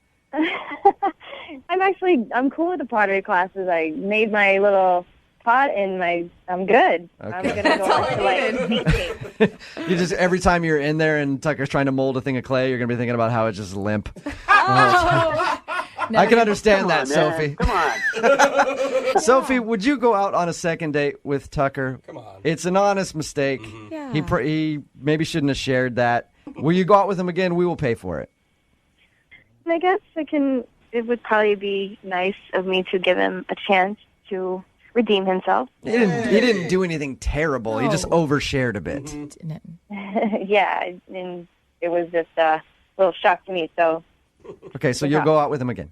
I'm cool with the pottery classes. I made my little pot and I'm good. Okay. I'm going to go on to like painting. You just, every time you're in there and Tucker's trying to mold a thing of clay, you're going to be thinking about how it's just limp. I can understand that, Sophie. Come on. Sophie, would you go out on a second date with Tucker? Come on. It's an honest mistake. Yeah. He maybe shouldn't have shared that. Will you go out with him again? We will pay for it. I guess it would probably be nice of me to give him a chance to redeem himself. He didn't do anything terrible. He just overshared a bit. Yeah, and it was just a little shock to me, so Okay, so you'll go out with him again.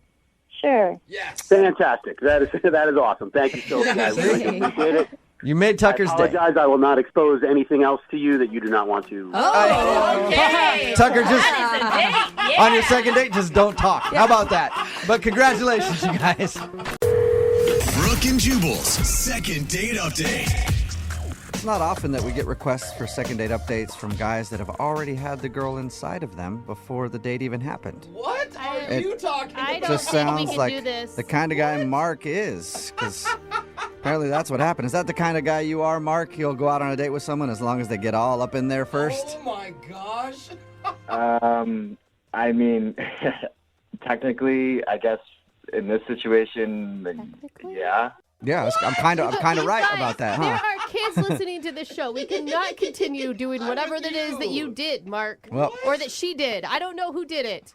sure. Yes. Fantastic. That is awesome. Thank you, Sophie. I really appreciate it. You made Tucker's I day. apologize. I will not expose anything else to you that you do not want to. Okay. Tucker, just That is a date. Yeah. on your second date, just don't talk. How about that? But congratulations, you guys. Brooke and Jubal's second date update. It's not often that we get requests for second date updates from guys that have already had the girl inside of them before the date even happened. What are It you talking about? I don't Just think we sounds can like do this. the kind of guy Mark is, because apparently that's what happened. Is that the kind of guy you are, Mark? You'll go out on a date with someone as long as they get all up in there first? Oh my gosh. I mean, technically, I guess in this situation, yeah. Yeah, I'm kind of right Guys, about that, There huh? are kids listening to this show. We cannot continue doing whatever that is that you did, Mark. Well- or that she did. I don't know who did it.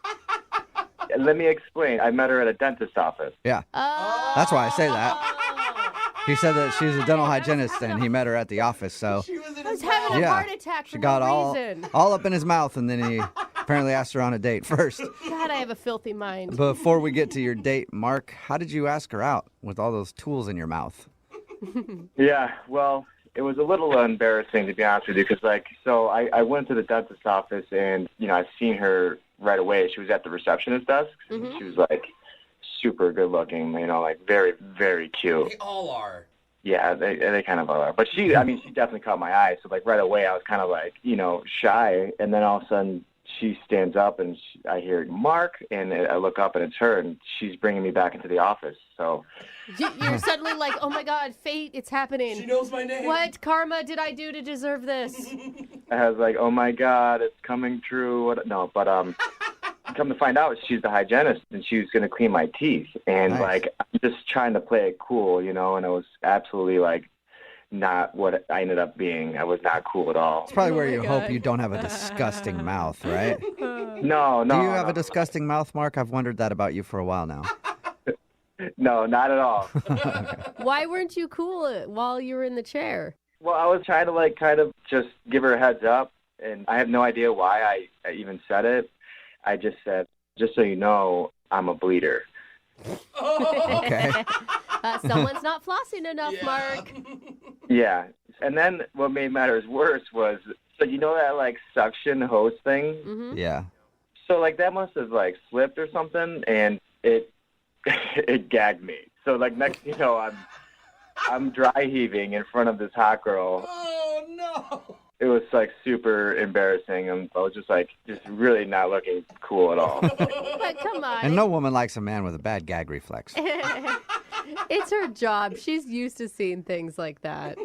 Let me explain. I met her at a dentist's office. Yeah. That's why I say that. He said that she's a dental hygienist and he met her at the office, so I was having a heart attack for she got no reason. all up in his mouth, and then he apparently asked her on a date first. God, I have a filthy mind. Before we get to your date, Mark, how did you ask her out with all those tools in your mouth? Yeah, well, it was a little embarrassing, to be honest with you, because, I went to the dentist's office, and, I've seen her right away. She was at the receptionist desk. Mm-hmm. She was, super good looking, very, very cute. They all are. Yeah, they kind of are. But she definitely caught my eye. So, right away, I was kind of, shy. And then all of a sudden, she stands up, and I hear Mark, and I look up, and it's her, and she's bringing me back into the office. So You're suddenly like, oh my God, fate, it's happening. She knows my name. What karma did I do to deserve this? I was like, oh, my God, it's coming true. No, but come to find out, she's the hygienist, and she was going to clean my teeth. And, Nice. I'm just trying to play it cool, and it was absolutely, not what I ended up being. I was not cool at all. It's probably where you hope you don't have a disgusting mouth, right? No. Do you have a disgusting mouth, Mark? I've wondered that about you for a while now. No, not at all. Why weren't you cool while you were in the chair? Well, I was trying to, kind of just give her a heads up, and I have no idea why I even said it. I just said, just so you know, I'm a bleeder. Okay. Someone's not flossing enough, Mark. Yeah. And then what made matters worse was, so that, suction hose thing? Mm-hmm. Yeah. So, that must have, slipped or something, and it it gagged me. So, next thing you know, I'm dry heaving in front of this hot girl. Oh, no. it was like super embarrassing, and I was just really not looking cool at all. But come on. And no woman likes a man with a bad gag reflex. It's her job. She's used to seeing things like that.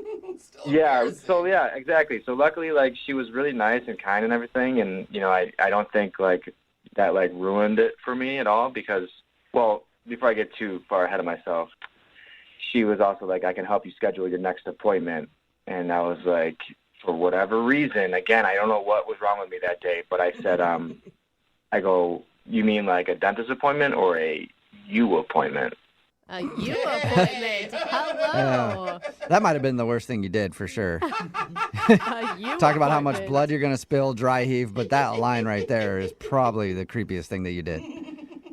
Yeah, so yeah, exactly. So luckily, like, she was really nice and kind and everything, and, you know, I don't think, like, that, like, ruined it for me at all because, well, before I get too far ahead of myself, she was also like, I can help you schedule your next appointment. And I was like, for whatever reason, again, I don't know what was wrong with me that day, but I said, I go, you mean like a dentist appointment or a you appointment? A you appointment. Hello. That might have been the worst thing you did for sure. Talk about how much blood you're going to spill, dry heave, but that line right there is probably the creepiest thing that you did.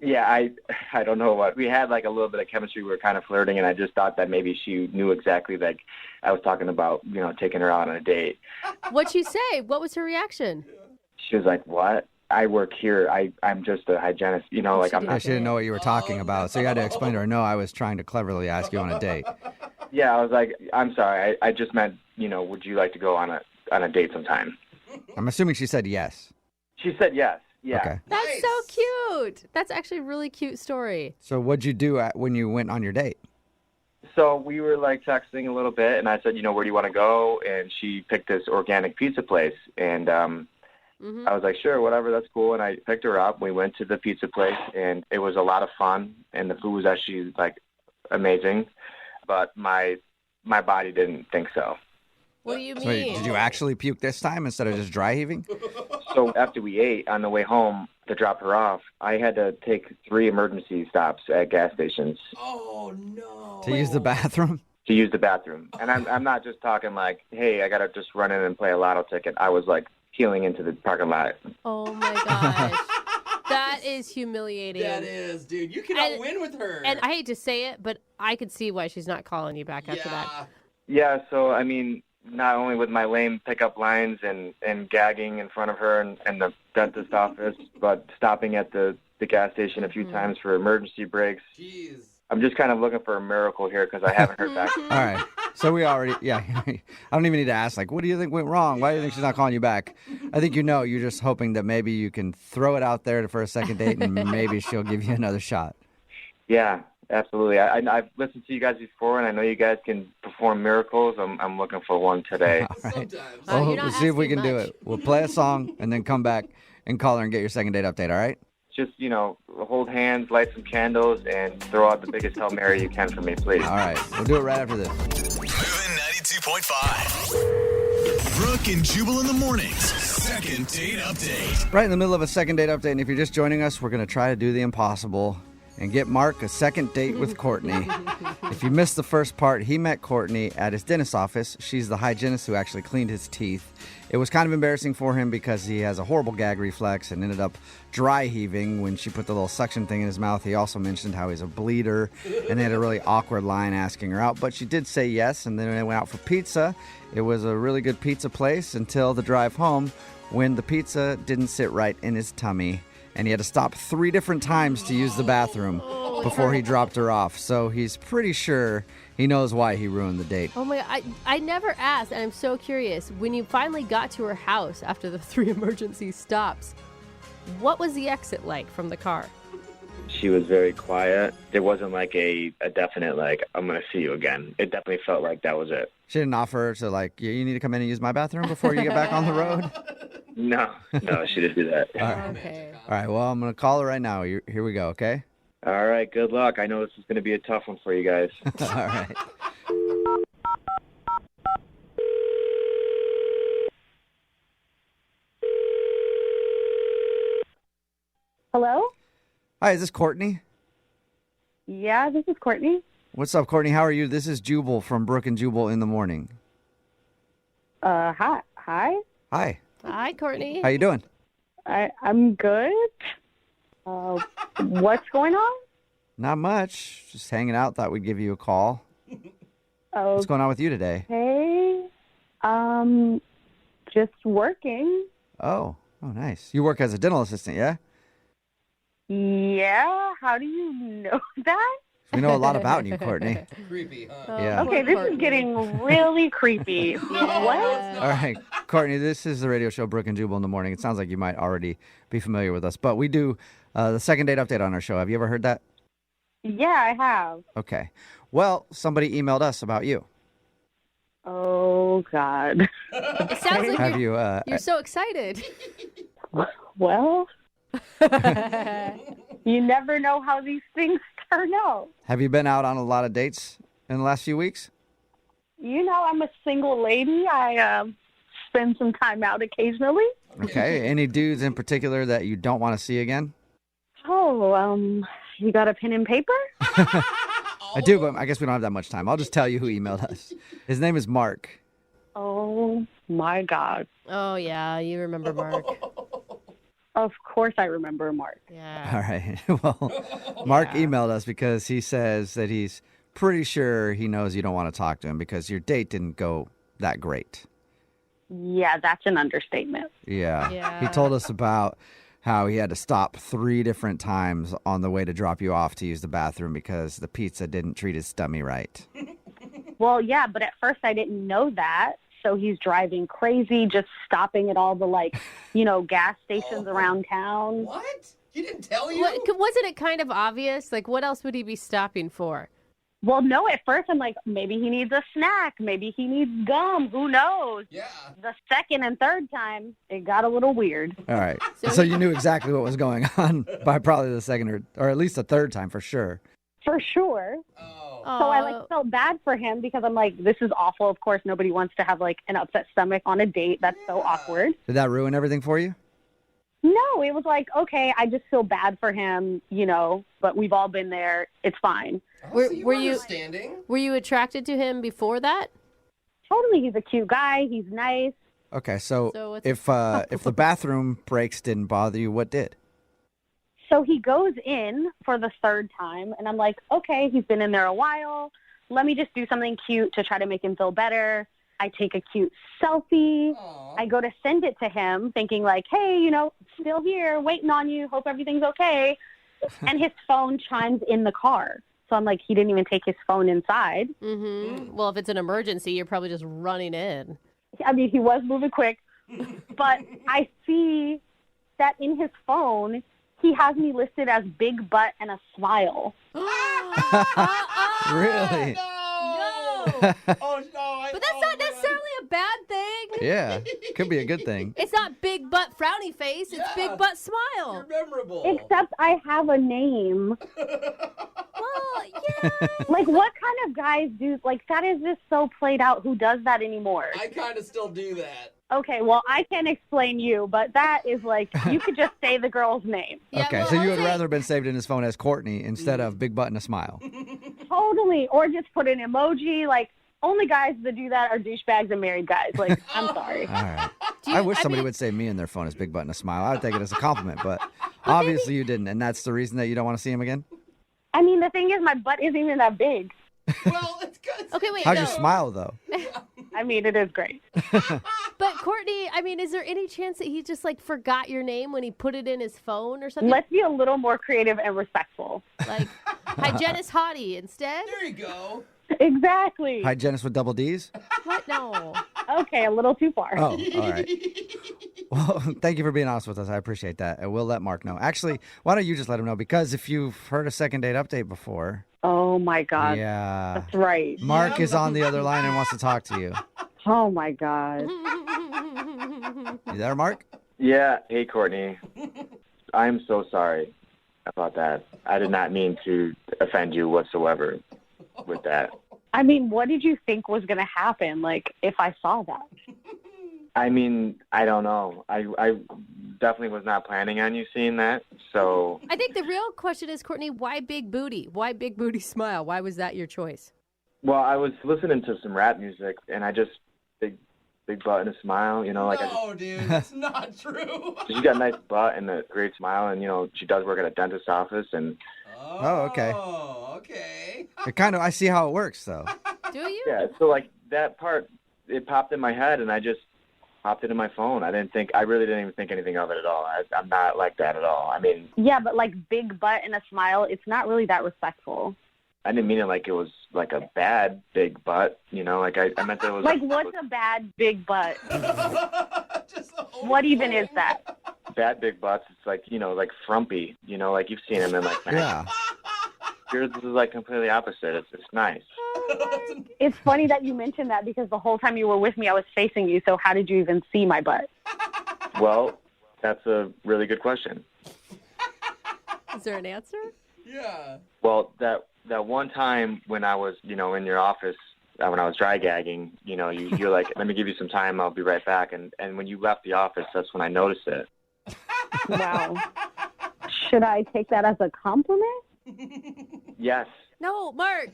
Yeah, I don't know what. We had like a little bit of chemistry. We were kind of flirting, and I just thought that maybe she knew exactly, like, I was talking about, you know, taking her out on a date. What'd she say? What was her reaction? She was like, what? I work here. I'm just a hygienist. You know, like, I'm not. She didn't know what you were talking about, so you had to explain to her, no, I was trying to cleverly ask you on a date. Yeah, I was like, I'm sorry. I just meant, you know, would you like to go on a date sometime? I'm assuming she said yes. She said yes. Yeah. Okay. That's so cute. That's actually a really cute story. So what'd you do when you went on your date? So we were like texting a little bit, and I said, you know, where do you want to go? And she picked this organic pizza place, and I was like, sure, whatever, that's cool. And I picked her up. We went to the pizza place, and it was a lot of fun, and the food was actually like amazing, but my body didn't think so. What do you mean? So did you actually puke this time instead of just dry heaving? So after we ate, on the way home to drop her off, I had to take 3 emergency stops at gas stations. Oh, no. To use the bathroom? To use the bathroom. And I'm not just talking like, hey, I got to just run in and play a lotto ticket. I was like heeling into the parking lot. Oh, my gosh. That is humiliating. That is, dude. You cannot win with her. And I hate to say it, but I could see why she's not calling you back after that. Yeah, so, I mean, not only with my lame pickup lines and gagging in front of her and the dentist office, but stopping at the gas station a few times for emergency breaks. Jeez. I'm just kind of looking for a miracle here because I haven't heard back. All right. So we already, I don't even need to ask, like, what do you think went wrong? Why do you think she's not calling you back? I think you're just hoping that maybe you can throw it out there for a second date and maybe she'll give you another shot. Yeah, absolutely. I've listened to you guys before, and I know you guys can perform miracles. I'm looking for one today. All right. Well, we'll see if we can do it. We'll play a song and then come back and call her and get your second date update, all right? Just, you know, hold hands, light some candles, and throw out the biggest Hail Mary you can for me, please. All right. We'll do it right after this. Moving 92.5. Brooke and Jubal in the mornings. Second date update. Right in the middle of a second date update, and if you're just joining us, we're going to try to do the impossible and get Mark a second date with Courtney. If you missed the first part, he met Courtney at his dentist's office. She's the hygienist who actually cleaned his teeth. It was kind of embarrassing for him because he has a horrible gag reflex and ended up dry heaving when she put the little suction thing in his mouth. He also mentioned how he's a bleeder, and they had a really awkward line asking her out. But she did say yes, and then they went out for pizza. It was a really good pizza place until the drive home when the pizza didn't sit right in his tummy. And he had to stop 3 different times to use the bathroom before he dropped her off. So he's pretty sure he knows why he ruined the date. Oh, my God. I never asked, and I'm so curious. When you finally got to her house after the 3 emergency stops, what was the exit like from the car? She was very quiet. There wasn't like a definite, like, I'm going to see you again. It definitely felt like that was it. She didn't offer to, like, you need to come in and use my bathroom before you get back on the road? No, she didn't do that. All right. Okay. All right, well, I'm going to call her right now. Here we go, okay? All right, good luck. I know this is going to be a tough one for you guys. All right. Hello? Hi, is this Courtney? Yeah, this is Courtney. What's up, Courtney? How are you? This is Jubal from Brooke and Jubal in the morning. Hi. Hi. Hi, Courtney. How you doing? I'm good. What's going on? Not much. Just hanging out. Thought we'd give you a call. What's going on with you today? Hey, just working. Oh, nice. You work as a dental assistant, yeah? Yeah, how do you know that? We know a lot about you, Courtney. Creepy, huh? Yeah. Okay, this is getting really creepy. What? All right, Courtney, this is the radio show Brooke and Jubal in the Morning. It sounds like you might already be familiar with us, but we do the second date update on our show. Have you ever heard that? Yeah, I have. Okay. Well, somebody emailed us about you. Oh, God. It sounds like Have you're so excited. Well, you never know how these things turn out. Have you been out on a lot of dates in the last few weeks? You know, I'm a single lady. I spend some time out occasionally. Okay. Any dudes in particular that you don't want to see again? Oh, you got a pen and paper? I do, but I guess we don't have that much time. I'll just tell you who emailed us. His name is Mark. Oh, my God. Oh, yeah, you remember Mark. Of course I remember Mark. Yeah. All right. Well, Mark emailed us because he says that he's pretty sure he knows you don't want to talk to him because your date didn't go that great. Yeah, that's an understatement. Yeah. He told us about how he had to stop 3 different times on the way to drop you off to use the bathroom because the pizza didn't treat his stomach right. Well, yeah, but at first I didn't know that. So he's driving crazy, just stopping at all the, gas stations around town. What? He didn't tell you? Wasn't it kind of obvious? Like, what else would he be stopping for? Well, no, at first I'm like, maybe he needs a snack. Maybe he needs gum. Who knows? Yeah. The second and third time, it got a little weird. All right. So you knew exactly what was going on by probably the second or at least the third time for sure. For sure. So I felt bad for him because I'm like, this is awful. Of course, nobody wants to have an upset stomach on a date. That's so awkward. Did that ruin everything for you? No, it was like, okay, I just feel bad for him, but we've all been there. It's fine. Were you attracted to him before that? Totally. He's a cute guy. He's nice. Okay, so if the bathroom breaks didn't bother you, what did? So he goes in for the third time, and I'm like, okay, he's been in there a while. Let me just do something cute to try to make him feel better. I take a cute selfie. Aww. I go to send it to him thinking hey, still here, waiting on you. Hope everything's okay. And his phone chimes in the car. So I'm like, he didn't even take his phone inside. Mm-hmm. Well, if it's an emergency, you're probably just running in. I mean, he was moving quick. But I see that in his phone, he has me listed as big butt and a smile. Really? Oh, no. But that's not necessarily a bad thing. Yeah. Could be a good thing. It's not big butt frowny face. It's big butt smile. You're memorable. Except I have a name. Well, yeah. What kind of guys do, that is just so played out. Who does that anymore? I kind of still do that. Okay, well, I can't explain you, but that is you could just say the girl's name. Yeah, okay, well, so you would rather been saved in his phone as Courtney instead of big butt and a smile. Totally. Or just put an emoji. Only guys that do that are douchebags and married guys. I'm sorry. All right. I wish somebody would save me in their phone as big butt and a smile. I would take it as a compliment, but obviously you didn't, and that's the reason that you don't want to see him again? I mean, the thing is, my butt isn't even that big. Well, it's good. Okay, wait. How's your smile, though? I mean, it is great. But Courtney, I mean, is there any chance that he just forgot your name when he put it in his phone or something? Let's be a little more creative and respectful. Hygienist Hottie instead? There you go. Exactly. Hygienist with double D's? What? No. Okay, a little too far. Oh, all right. Well, thank you for being honest with us. I appreciate that. And we'll let Mark know. Actually, why don't you just let him know? Because if you've heard a second date update before. Oh, my God. Yeah. That's right. Mark is on the other line and wants to talk to you. Oh, my God. You there, Mark? Yeah. Hey, Courtney. I'm so sorry about that. I did not mean to offend you whatsoever with that. I mean, what did you think was going to happen, if I saw that? I mean, I don't know. I definitely was not planning on you seeing that, so... I think the real question is, Courtney, why big booty? Why big booty smile? Why was that your choice? Well, I was listening to some rap music, and I just... Big butt and a smile, Dude, it's not true. She got a nice butt and a great smile, and, she does work at a dentist's office, and... Oh, okay. Oh, okay. I see how it works, though. Do you? Yeah, so, that part, it popped in my head, and I just popped it in my phone. I really didn't even think anything of it at all. I'm not like that at all. I mean... Yeah, but, big butt and a smile, it's not really that respectful. I didn't mean it like it was like a bad big butt, you know, like I meant that it was Like, what's a bad big butt? What even is that? bad big butts. It's like, you know, like frumpy, you know, like you've seen them in like, Yeah. yours is like completely opposite. It's nice. It's funny that you mentioned that because the whole time you were with me, I was facing you. So how did you even see my butt? Well, that's a really good question. Is there an answer? Yeah. Well, that one time when I was, you know, in your office, when I was dry gagging, you know, you're like, let me give you some time, I'll be right back. And when you left the office, that's when I noticed it. Wow. Should I take that as a compliment? Yes. No, Mark.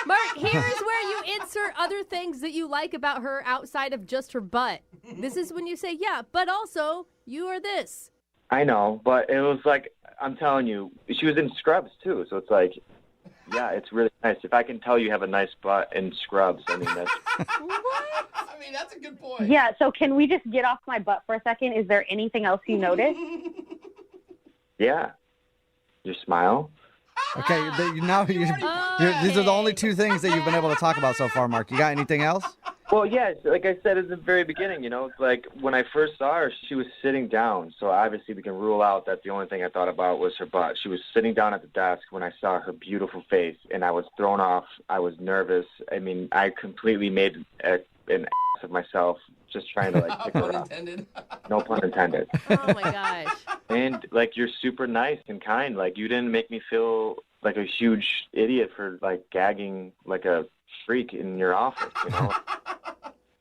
Mark, here's where you insert other things that you like about her outside of just her butt. This is when you say, yeah, but also you are this. I know, but it was like, I'm telling you, she was in scrubs too. So it's like, yeah, it's really nice. If I can tell you have a nice butt in scrubs, I mean, that's... What? I mean, that's a good point. Yeah, so can we just get off my butt for a second? Is there anything else you noticed? Yeah. Your smile. Okay, these are the only two things that you've been able to talk about so far, Mark. You got anything else? Well, yes, like I said at the very beginning, you know, like when I first saw her, she was sitting down. So obviously we can rule out that the only thing I thought about was her butt. She was sitting down at the desk when I saw her beautiful face, and I was thrown off. I was nervous. I mean, I completely made an ass of myself just trying to, like, pick her up. No pun intended. Oh, my gosh. And, like, you're super nice and kind. Like, you didn't make me feel like a huge idiot for, like, gagging like a freak in your office, you know?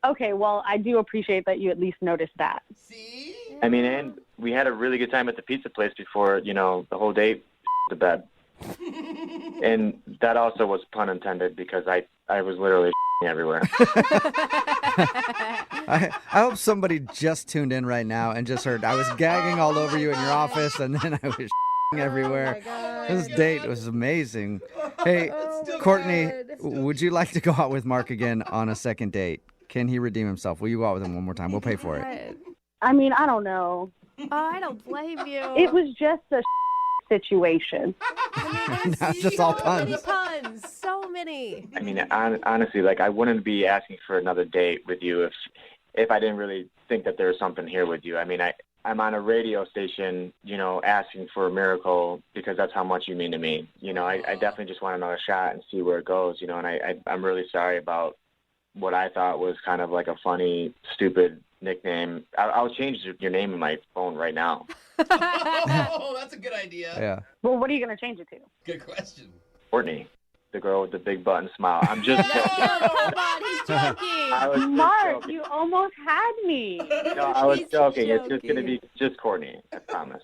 Okay, well, I do appreciate that you at least noticed that. See? I mean, and we had a really good time at the pizza place before, you know, the whole date to bed. And that also was pun intended because I was literally everywhere. I hope somebody just tuned in right now and just heard I was gagging all over you in your office, and then I was everywhere. This date was amazing. Hey, Courtney, would you like to go out with Mark again on a second date? Can he redeem himself? Will you go out with him one more time? We'll pay for it. I mean, I don't know. Oh, I don't blame you. It was just a situation. Now it's just all puns. So many puns. So many. I mean, honestly, like, I wouldn't be asking for another date with you if I didn't really think that there was something here with you. I mean, I'm on a radio station, you know, asking for a miracle because that's how much you mean to me. You know, I definitely just want another shot and see where it goes, you know, and I'm really sorry about what I thought was kind of like a funny, stupid nickname. I'll change your name in my phone right now. Oh, that's a good idea. Yeah. Well, what are you going to change it to? Good question. Courtney, the girl with the big butt and smile. I'm just joking. Come on, he's joking. I was just Mark, joking. you almost had me. No, I was joking. It's just going to be just Courtney, I promise.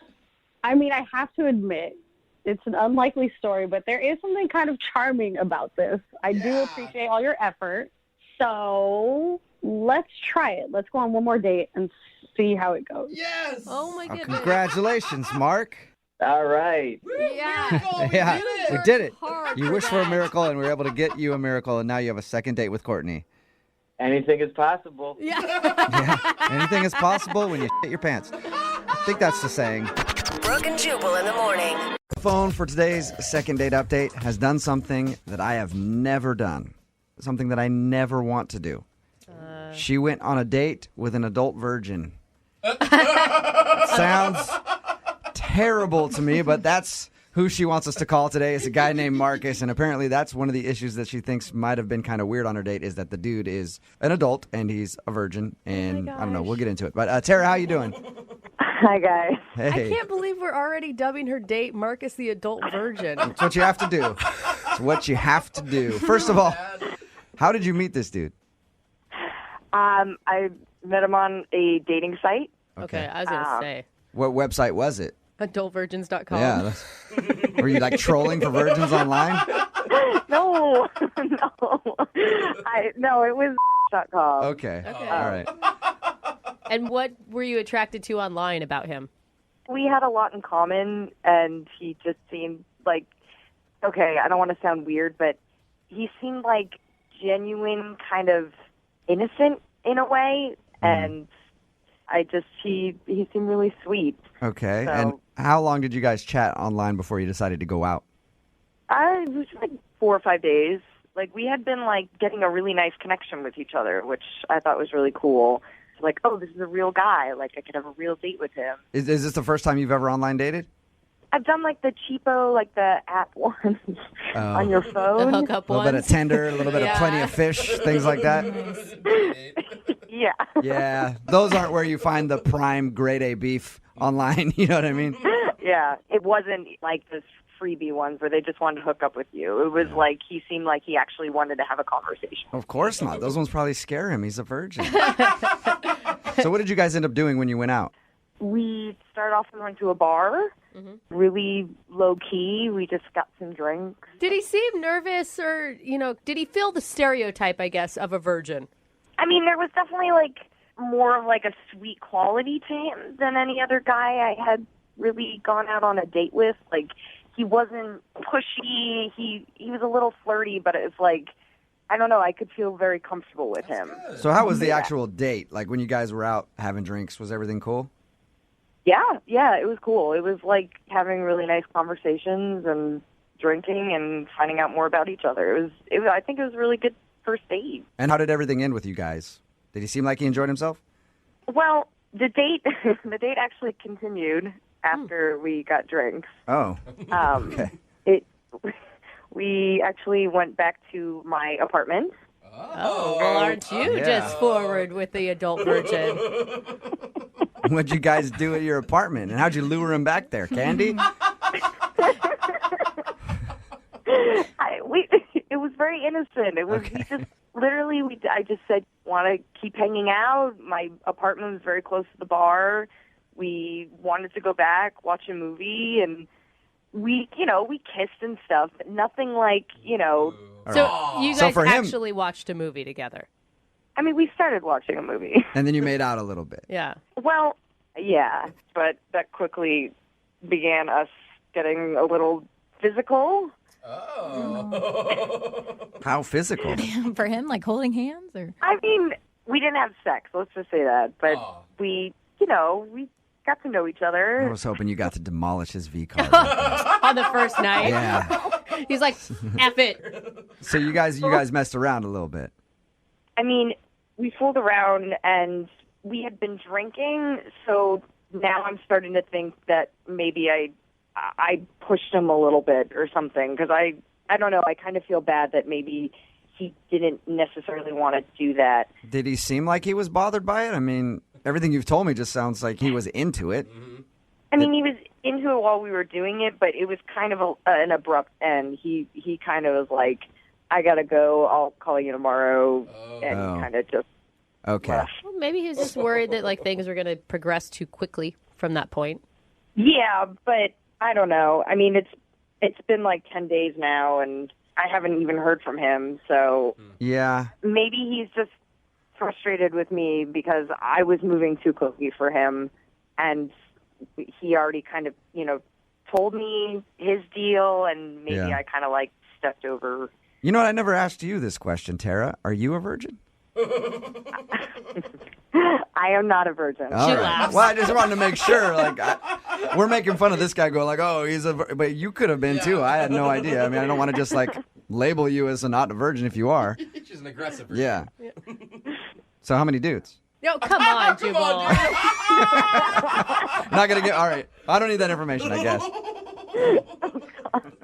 I mean, I have to admit, it's an unlikely story, but there is something kind of charming about this. I do appreciate all your effort. So let's try it. Let's go on one more date and see how it goes. Yes. Oh, my goodness. Congratulations, Mark. All right. Yeah. Yeah, we did it. Hard You for wished for a that. miracle, and we were able to get you a miracle, and now you have a second date with Courtney. Anything is possible. Yeah. Yeah, anything is possible when you shit your pants. I think that's the saying. Brooke and Jubal in the morning. The phone for today's second date update has done something that I have never done, something that I never want to do. She went on a date with an adult virgin. Sounds terrible to me, but that's who she wants us to call today. Is a guy named Marcus, and apparently that's one of the issues that she thinks might have been kind of weird on her date is that the dude is an adult and he's a virgin, and I don't know, we'll get into it. But Tara, how you doing? Hi, guys. Hey. I can't believe we're already dubbing her date Marcus the adult virgin. It's what you have to do. It's what you have to do. First of all, how did you meet this dude? I met him on a dating site. Okay, I was going to say. What website was it? Adultvirgins.com. Yeah. Were you like trolling for virgins online? No, no, it was .com. Okay. All right. And what were you attracted to online about him? We had a lot in common, and he just seemed like, okay, I don't want to sound weird, but he seemed like genuine, kind of innocent in a way, and he seemed really sweet. Okay. So- And how long did you guys chat online before you decided to go out? It was like 4 or 5 days. Like, we had been, like, getting a really nice connection with each other, which I thought was really cool. It's like, oh, this is a real guy. Like, I could have a real date with him. Is this the first time you've ever online dated? I've done, like, the cheapo, like, the app ones on your phone. The hookup A little bit of Tinder, a little bit of Plenty of Fish, things like that. Yeah. Yeah, those aren't where you find the prime grade A beef online. You know what I mean? Yeah, it wasn't like this freebie ones where they just wanted to hook up with you. It was like he seemed like he actually wanted to have a conversation. Of course not. Those ones probably scare him. He's a virgin. So what did you guys end up doing when you went out? We started off and went to a bar, really low key. We just got some drinks. Did he seem nervous or, did he feel the stereotype, I guess, of a virgin? I mean, there was definitely like more of like a sweet quality to him than any other guy I had really gone out on a date with. Like, he wasn't pushy. He was a little flirty, but it was like, I don't know, I could feel very comfortable with him. So how was the actual date? Like when you guys were out having drinks, was everything cool? Yeah, it was cool. It was like having really nice conversations and drinking and finding out more about each other. I think it was a really good first date. And how did everything end with you guys? Did he seem like he enjoyed himself? Well, the date actually continued after we got drinks. Oh. Okay. We actually went back to my apartment. Oh, well, aren't you just forward with the adult virgin? What'd you guys do at your apartment? And how'd you lure him back there? Candy? It was very innocent. It was we just literally I just said want to keep hanging out. My apartment was very close to the bar. We wanted to go back, watch a movie, and we kissed and stuff, but nothing like, So you guys actually watched a movie together? I mean, we started watching a movie. And then you made out a little bit. Yeah. Well, yeah, but that quickly began us getting a little physical. How physical? For him, like holding hands? Or I mean, we didn't have sex, let's just say that, but we got to know each other. I was hoping you got to demolish his V card. On the first night? Yeah. He's like, F it. So you guys messed around a little bit. I mean, we fooled around and we had been drinking, so now I'm starting to think that maybe I pushed him a little bit or something, because I don't know, I kind of feel bad that maybe he didn't necessarily want to do that. Did he seem like he was bothered by it? I mean, everything you've told me just sounds like he was into it. I mean, he was into it while we were doing it, but it was kind of an abrupt end. He kind of was like, I got to go, I'll call you tomorrow, and kind of just left. Well, maybe he was just worried that like things were going to progress too quickly from that point. Yeah, but I don't know. I mean, it's been like 10 days now, and I haven't even heard from him, so yeah, maybe he's just frustrated with me because I was moving too quickly for him, and he already kind of, told me his deal, and maybe I kind of like stepped over. You know what? I never asked you this question, Tara. Are you a virgin? I am not a virgin. All right. Well, I just wanted to make sure. Like, we're making fun of this guy going like, oh, he's but you could have been too. I had no idea. I mean, I don't want to just like label you as not a virgin if you are. She's an aggressive virgin. Yeah. So how many dudes? No, come on, Jubal. Not gonna get. All right. I don't need that information, I guess.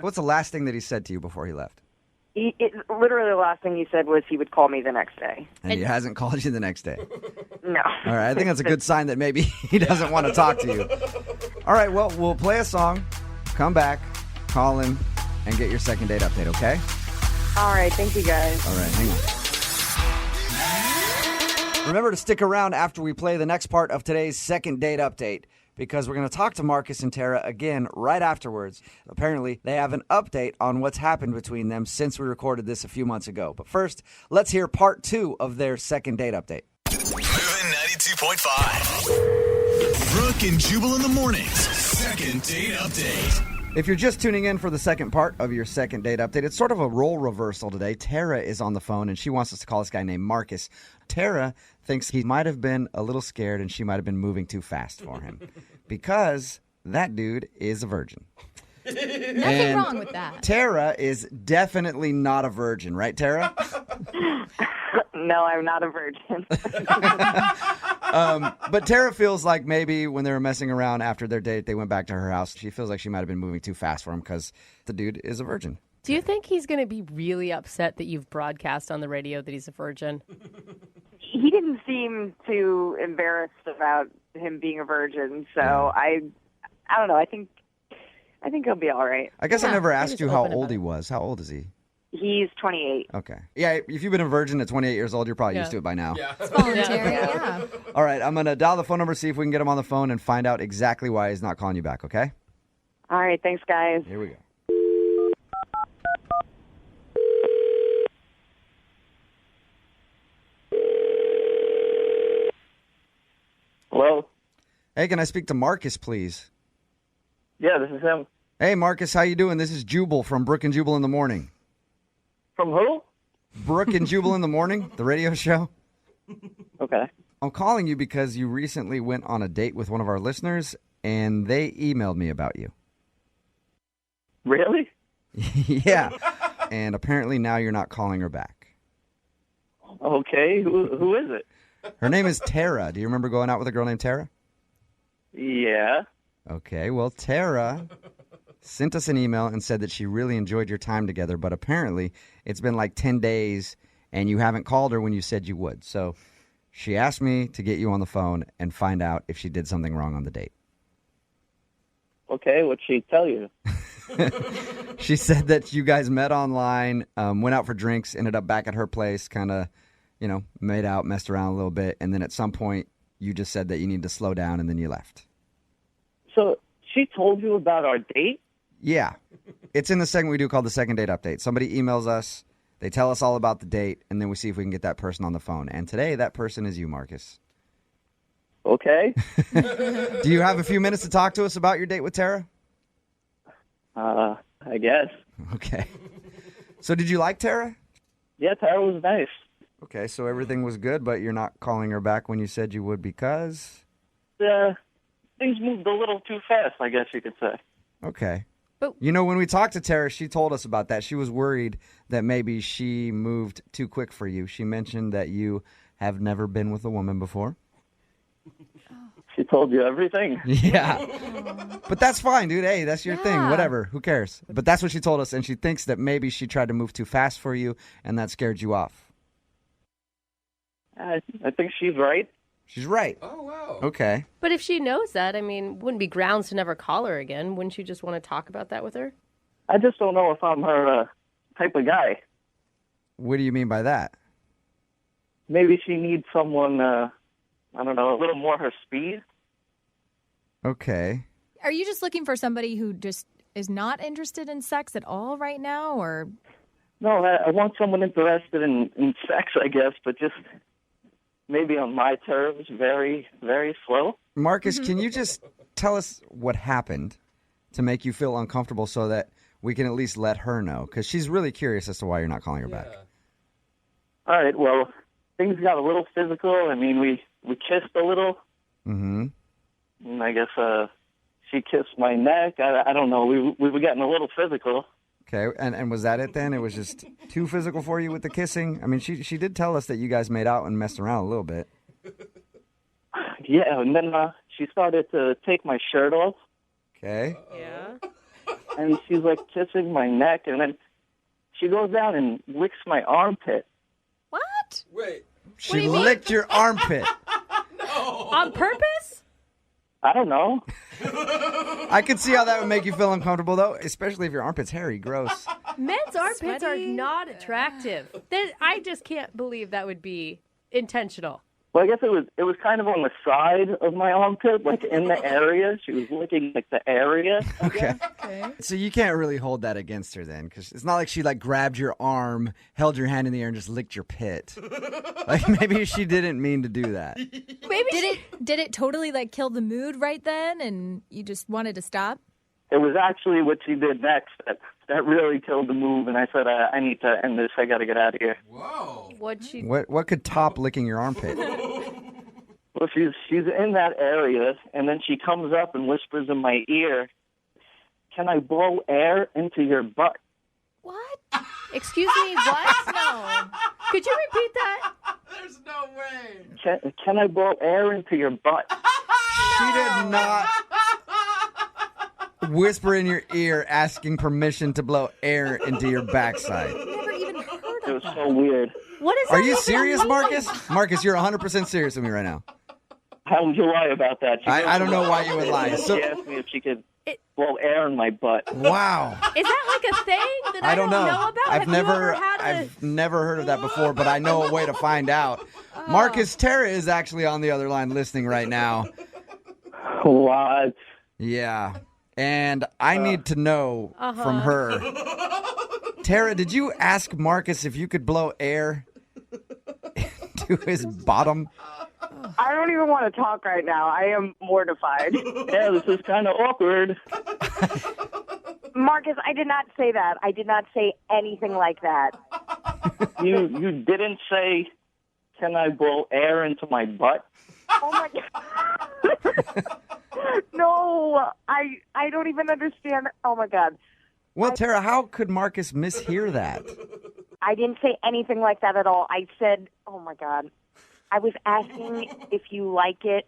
What's the last thing that he said to you before he left? Literally the last thing he said was he would call me the next day. And he hasn't called you the next day? No. All right, I think that's a good sign that maybe he doesn't want to talk to you. All right, well, we'll play a song, come back, call him, and get your second date update, okay? All right, thank you guys. All right, hang on. Remember to stick around after we play the next part of today's second date update, because we're going to talk to Marcus and Tara again right afterwards. Apparently, they have an update on what's happened between them since we recorded this a few months ago. But first, let's hear part 2 of their second date update. Moving 92.5. Brooke and Jubal in the mornings. Second date update. If you're just tuning in for the second part of your second date update, it's sort of a role reversal today. Tara is on the phone, and she wants us to call this guy named Marcus. Tara thinks he might have been a little scared, and she might have been moving too fast for him because that dude is a virgin. Nothing And wrong with that. Tara is definitely not a virgin, right, Tara? No, I'm not a virgin. But Tara feels like maybe when they were messing around after their date, they went back to her house. She feels like she might have been moving too fast for him because the dude is a virgin. Do you think he's going to be really upset that you've broadcast on the radio that he's a virgin? He didn't seem too embarrassed about him being a virgin, so I don't know. I think he'll be all right. I guess I never asked you how old he was. How old is he? He's 28. Okay. Yeah, if you've been a virgin at 28 years old, you're probably used to it by now. Yeah. It's voluntary, yeah. All right, I'm going to dial the phone number, see if we can get him on the phone and find out exactly why he's not calling you back, okay? All right, thanks, guys. Here we go. Hello? Hey, can I speak to Marcus, please? Yeah, this is him. Hey, Marcus, how you doing? This is Jubal from Brooke and Jubal in the Morning. From who? Brooke and Jubal in the Morning, the radio show. Okay. I'm calling you because you recently went on a date with one of our listeners, and they emailed me about you. Really? Yeah. And apparently now you're not calling her back. Okay. Who is it? Her name is Tara. Do you remember going out with a girl named Tara? Yeah. Okay, well, Tara sent us an email and said that she really enjoyed your time together, but apparently it's been like 10 days and you haven't called her when you said you would. So she asked me to get you on the phone and find out if she did something wrong on the date. Okay, what'd she tell you? She said that you guys met online, went out for drinks, ended up back at her place, kind of, made out, messed around a little bit, and then at some point you just said that you need to slow down and then you left. So she told you about our date? Yeah. It's in the segment we do called the Second Date Update. Somebody emails us, they tell us all about the date, and then we see if we can get that person on the phone. And today, that person is you, Marcus. Okay. Do you have a few minutes to talk to us about your date with Tara? I guess. Okay. So did you like Tara? Yeah, Tara was nice. Okay, so everything was good, but you're not calling her back when you said you would because? Things moved a little too fast, I guess you could say. Okay. But when we talked to Tara, she told us about that. She was worried that maybe she moved too quick for you. She mentioned that you have never been with a woman before. She told you everything? Yeah. But that's fine, dude. Hey, that's your thing. Whatever. Who cares? But that's what she told us, and she thinks that maybe she tried to move too fast for you, and that scared you off. I think she's right. She's right. Oh, wow. Okay. But if she knows that, wouldn't be grounds to never call her again. Wouldn't you just want to talk about that with her? I just don't know if I'm her type of guy. What do you mean by that? Maybe she needs someone, I don't know, a little more her speed. Okay. Are you just looking for somebody who just is not interested in sex at all right now, or? No, I want someone interested in sex, I guess, but just maybe on my terms, very, very slow. Marcus, can you just tell us what happened to make you feel uncomfortable so that we can at least let her know? Because she's really curious as to why you're not calling her back. All right, well, things got a little physical. We kissed a little. Mm-hmm. And I guess she kissed my neck. I don't know. We were getting a little physical. Okay, and was that it then? It was just too physical for you with the kissing? She did tell us that you guys made out and messed around a little bit. Yeah, and then she started to take my shirt off. Okay. Yeah. And she's like kissing my neck, and then she goes down and licks my armpit. What? Wait. She licked your armpit. On purpose? I don't know. I could see how that would make you feel uncomfortable, though, especially if your armpit's hairy. Gross. Men's armpits are Sweaty. not attractive. I just can't believe that would be intentional. Well, I guess it was kind of on the side of my armpit, like in the area. She was licking like the area. Okay. So you can't really hold that against her then, because it's not like she grabbed your arm, held your hand in the air, and just licked your pit. Maybe she didn't mean to do that. Maybe did it totally kill the mood right then, and you just wanted to stop? It was actually what she did next that really killed the move, and I said, I need to end this. I got to get out of here. Whoa. What could top licking your armpit? Well, she's in that area, and then she comes up and whispers in my ear, can I blow air into your butt? Excuse me, what? No. Could you repeat that? There's no way. Can I blow air into your butt? She did not whisper in your ear asking permission to blow air into your backside. Never even heard It was so weird. What is Are that you even serious, mean? Marcus? Marcus, you're 100% serious with me right now. How would you lie about that? I don't know why you would lie. She asked me if she could blow air in my butt. Wow. Is that like a thing that I don't know. about? I've Have you never ever had I've never heard of that before, but I know a way to find out. Marcus, Tara is actually on the other line listening right now. What? Yeah. And I need to know from her. Tara, did you ask Marcus if you could blow air into his bottom? I don't even want to talk right now. I am mortified. Yeah, this is kind of awkward. Marcus, I did not say that. I did not say anything like that. You didn't say, can I blow air into my butt? Oh my God. No, I don't even understand. Oh my God. Well, Tara, how could Marcus mishear that? I didn't say anything like that at all. I said, oh my God. I was asking if you like it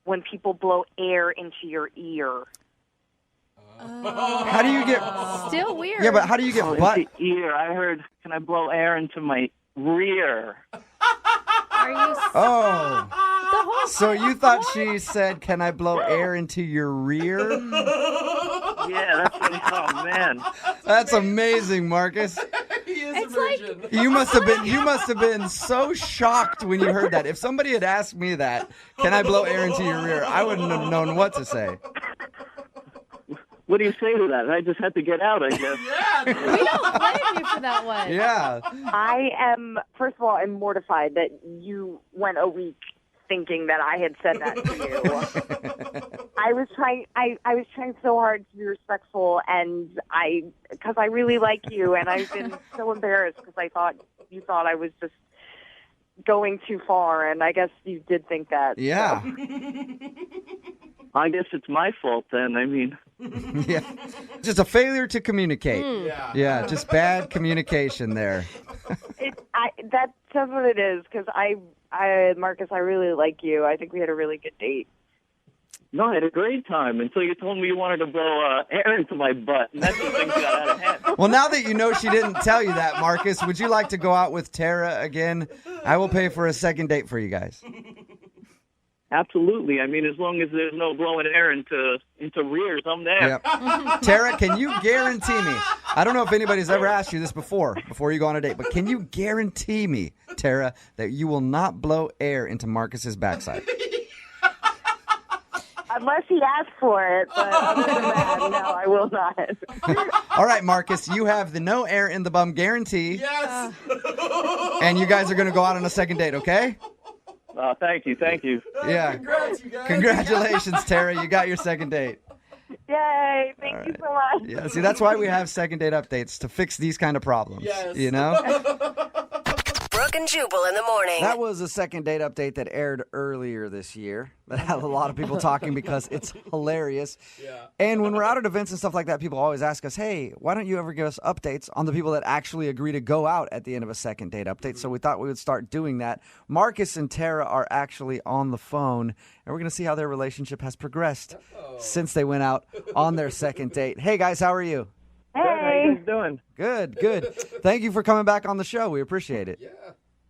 when people blow air into your ear. How do you get... Still weird. Yeah, but how do you get butt... Into ear. I heard, can I blow air into my rear? Are you... Oh. The whole So you thought she said, can I blow air into your rear? Yeah, that's what, oh man. That's amazing, Marcus. He is a virgin. You must have been so shocked when you heard that. If somebody had asked me that, can I blow air into your rear? I wouldn't have known what to say. What do you say to that? I just had to get out, I guess. We don't blame you for that one. Yeah. I am, first of all, I'm mortified that you went a week thinking that I had said that to you. I was trying so hard to be respectful, and because I really like you, and I've been so embarrassed because I thought you thought I was just going too far, and I guess you did think that. Yeah. So. I guess it's my fault then. I mean, Yeah. Just a failure to communicate. Yeah, just bad communication there. That's what it is, because Marcus, I really like you. I think we had a really good date. no, I had a great time until you told me you wanted to blow air into my butt, and that's when things got out of hand. Well, now that you know she didn't tell you that, Marcus, would you like to go out with Tara again? I will pay for a second date for you guys. Absolutely. I mean, as long as there's no blowing air into rears, I'm there. Yep. Tara, can you guarantee me? I don't know if anybody's ever asked you this before you go on a date, but can you guarantee me, Tara, that you will not blow air into Marcus's backside? Unless he asks for it, but other than that, no, I will not. All right, Marcus, you have the no air in the bum guarantee. Yes. And you guys are going to go out on a second date, okay? Thank you. Yeah. Congrats, you guys. Congratulations, Tara. You got your second date. Yay, thank you so much. Yeah, see, that's why we have second date updates, to fix these kind of problems. Yes. You know? Brooke and Jubal in the morning. That was a second date update that aired earlier this year that had a lot of people talking because it's hilarious. Yeah. And when we're out at events and stuff like that, people always ask us, hey, why don't you ever give us updates on the people that actually agree to go out at the end of a second date update? So we thought we would start doing that. Marcus and Tara are actually on the phone, and we're going to see how their relationship has progressed since they went out on their second date. Hey, guys, how are you? Good. How you guys doing? Good. Thank you for coming back on the show. We appreciate it. Yeah.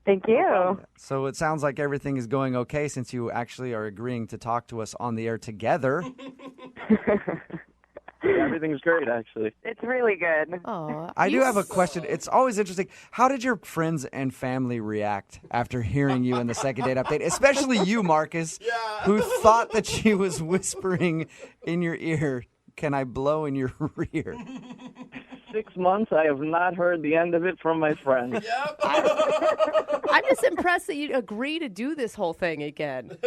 Thank you. So it sounds like everything is going okay since you actually are agreeing to talk to us on the air together. Everything's great, actually. It's really good. Oh, I do have a question. It's always interesting. How did your friends and family react after hearing you in the second date update? Especially you, Marcus, who thought that she was whispering in your ear, can I blow in your rear? 6 months, I have not heard the end of it from my friends. Yep. I'm just impressed that you'd agree to do this whole thing again.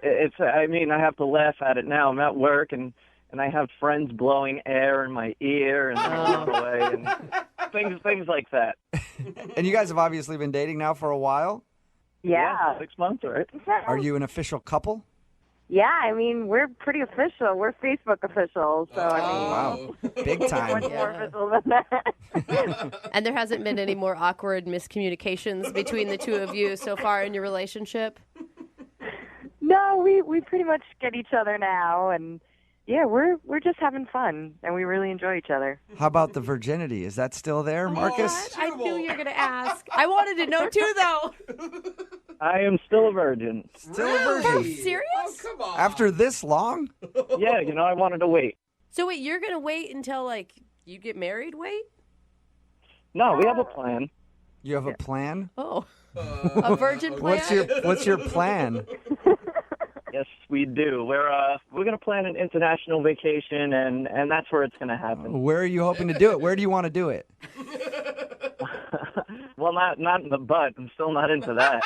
I have to laugh at it now. I'm at work, and I have friends blowing air in my ear and away, and things like that. And you guys have obviously been dating now for a while? Yeah. 6 months, right? Are you an official couple? Yeah, I mean, we're pretty official. We're Facebook official, so I mean, wow, big time. much more official than that. And there hasn't been any more awkward miscommunications between the two of you so far in your relationship? No, we pretty much get each other now, and yeah, we're just having fun, and we really enjoy each other. How about the virginity? Is that still there, Marcus? I knew you were going to ask. I wanted to know too, though. I am still a virgin. Still a virgin? Serious? Oh, come on. After this long? Yeah, I wanted to wait. So wait, you're going to wait until, like, you get married? Wait? No, we have a plan. You have a plan? Oh. A virgin plan? What's your plan? Yes, we do. We're going to plan an international vacation, and that's where it's going to happen. Where are you hoping to do it? Where do you want to do it? Well, not in the butt. I'm still not into that.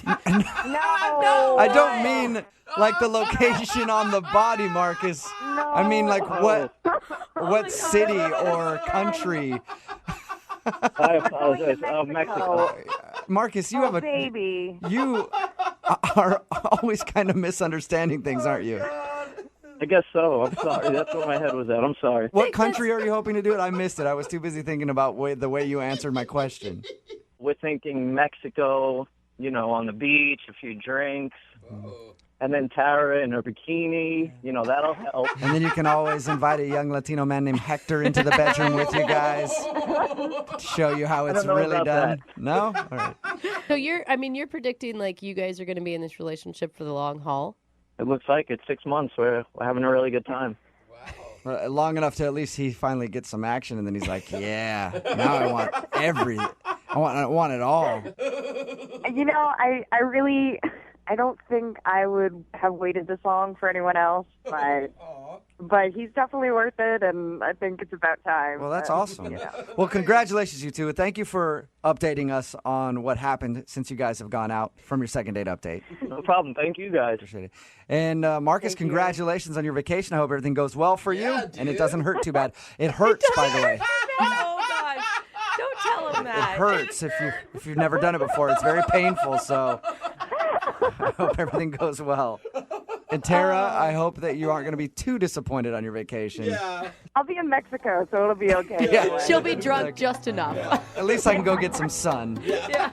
No. I don't mean like the location on the body, Marcus. No. I mean like what city or country. I apologize. Mexico. Marcus, you have a baby. You are always kind of misunderstanding things, aren't you? I guess so. I'm sorry. That's where my head was at. I'm sorry. What country are you hoping to do it? I missed it. I was too busy thinking about the way you answered my question. We're thinking Mexico, on the beach, a few drinks, and then Tara in her bikini. That'll help. And then you can always invite a young Latino man named Hector into the bedroom with you guys to show you how it's really done. That. No? All right. So you're predicting like you guys are going to be in this relationship for the long haul? It looks like it's 6 months. We're having a really good time. Long enough to at least he finally gets some action, and then he's like, yeah, now I want I want it all. I don't think I would have waited this long for anyone else, but he's definitely worth it, and I think it's about time. Well, that's awesome. Well, congratulations, you two. Thank you for updating us on what happened since you guys have gone out from your second date update. No problem. Thank you, guys. Appreciate it. And Marcus, congratulations on your vacation. I hope everything goes well for you, and it doesn't hurt too bad. It hurts, by the way. Oh, gosh. Don't tell him that. It hurts if you've never done it before. It's very painful, so I hope everything goes well. And Tara, I hope that you aren't going to be too disappointed on your vacation. Yeah. I'll be in Mexico, so it'll be okay. Yeah. She'll be drunk just enough. At least I can go get some sun. Yeah.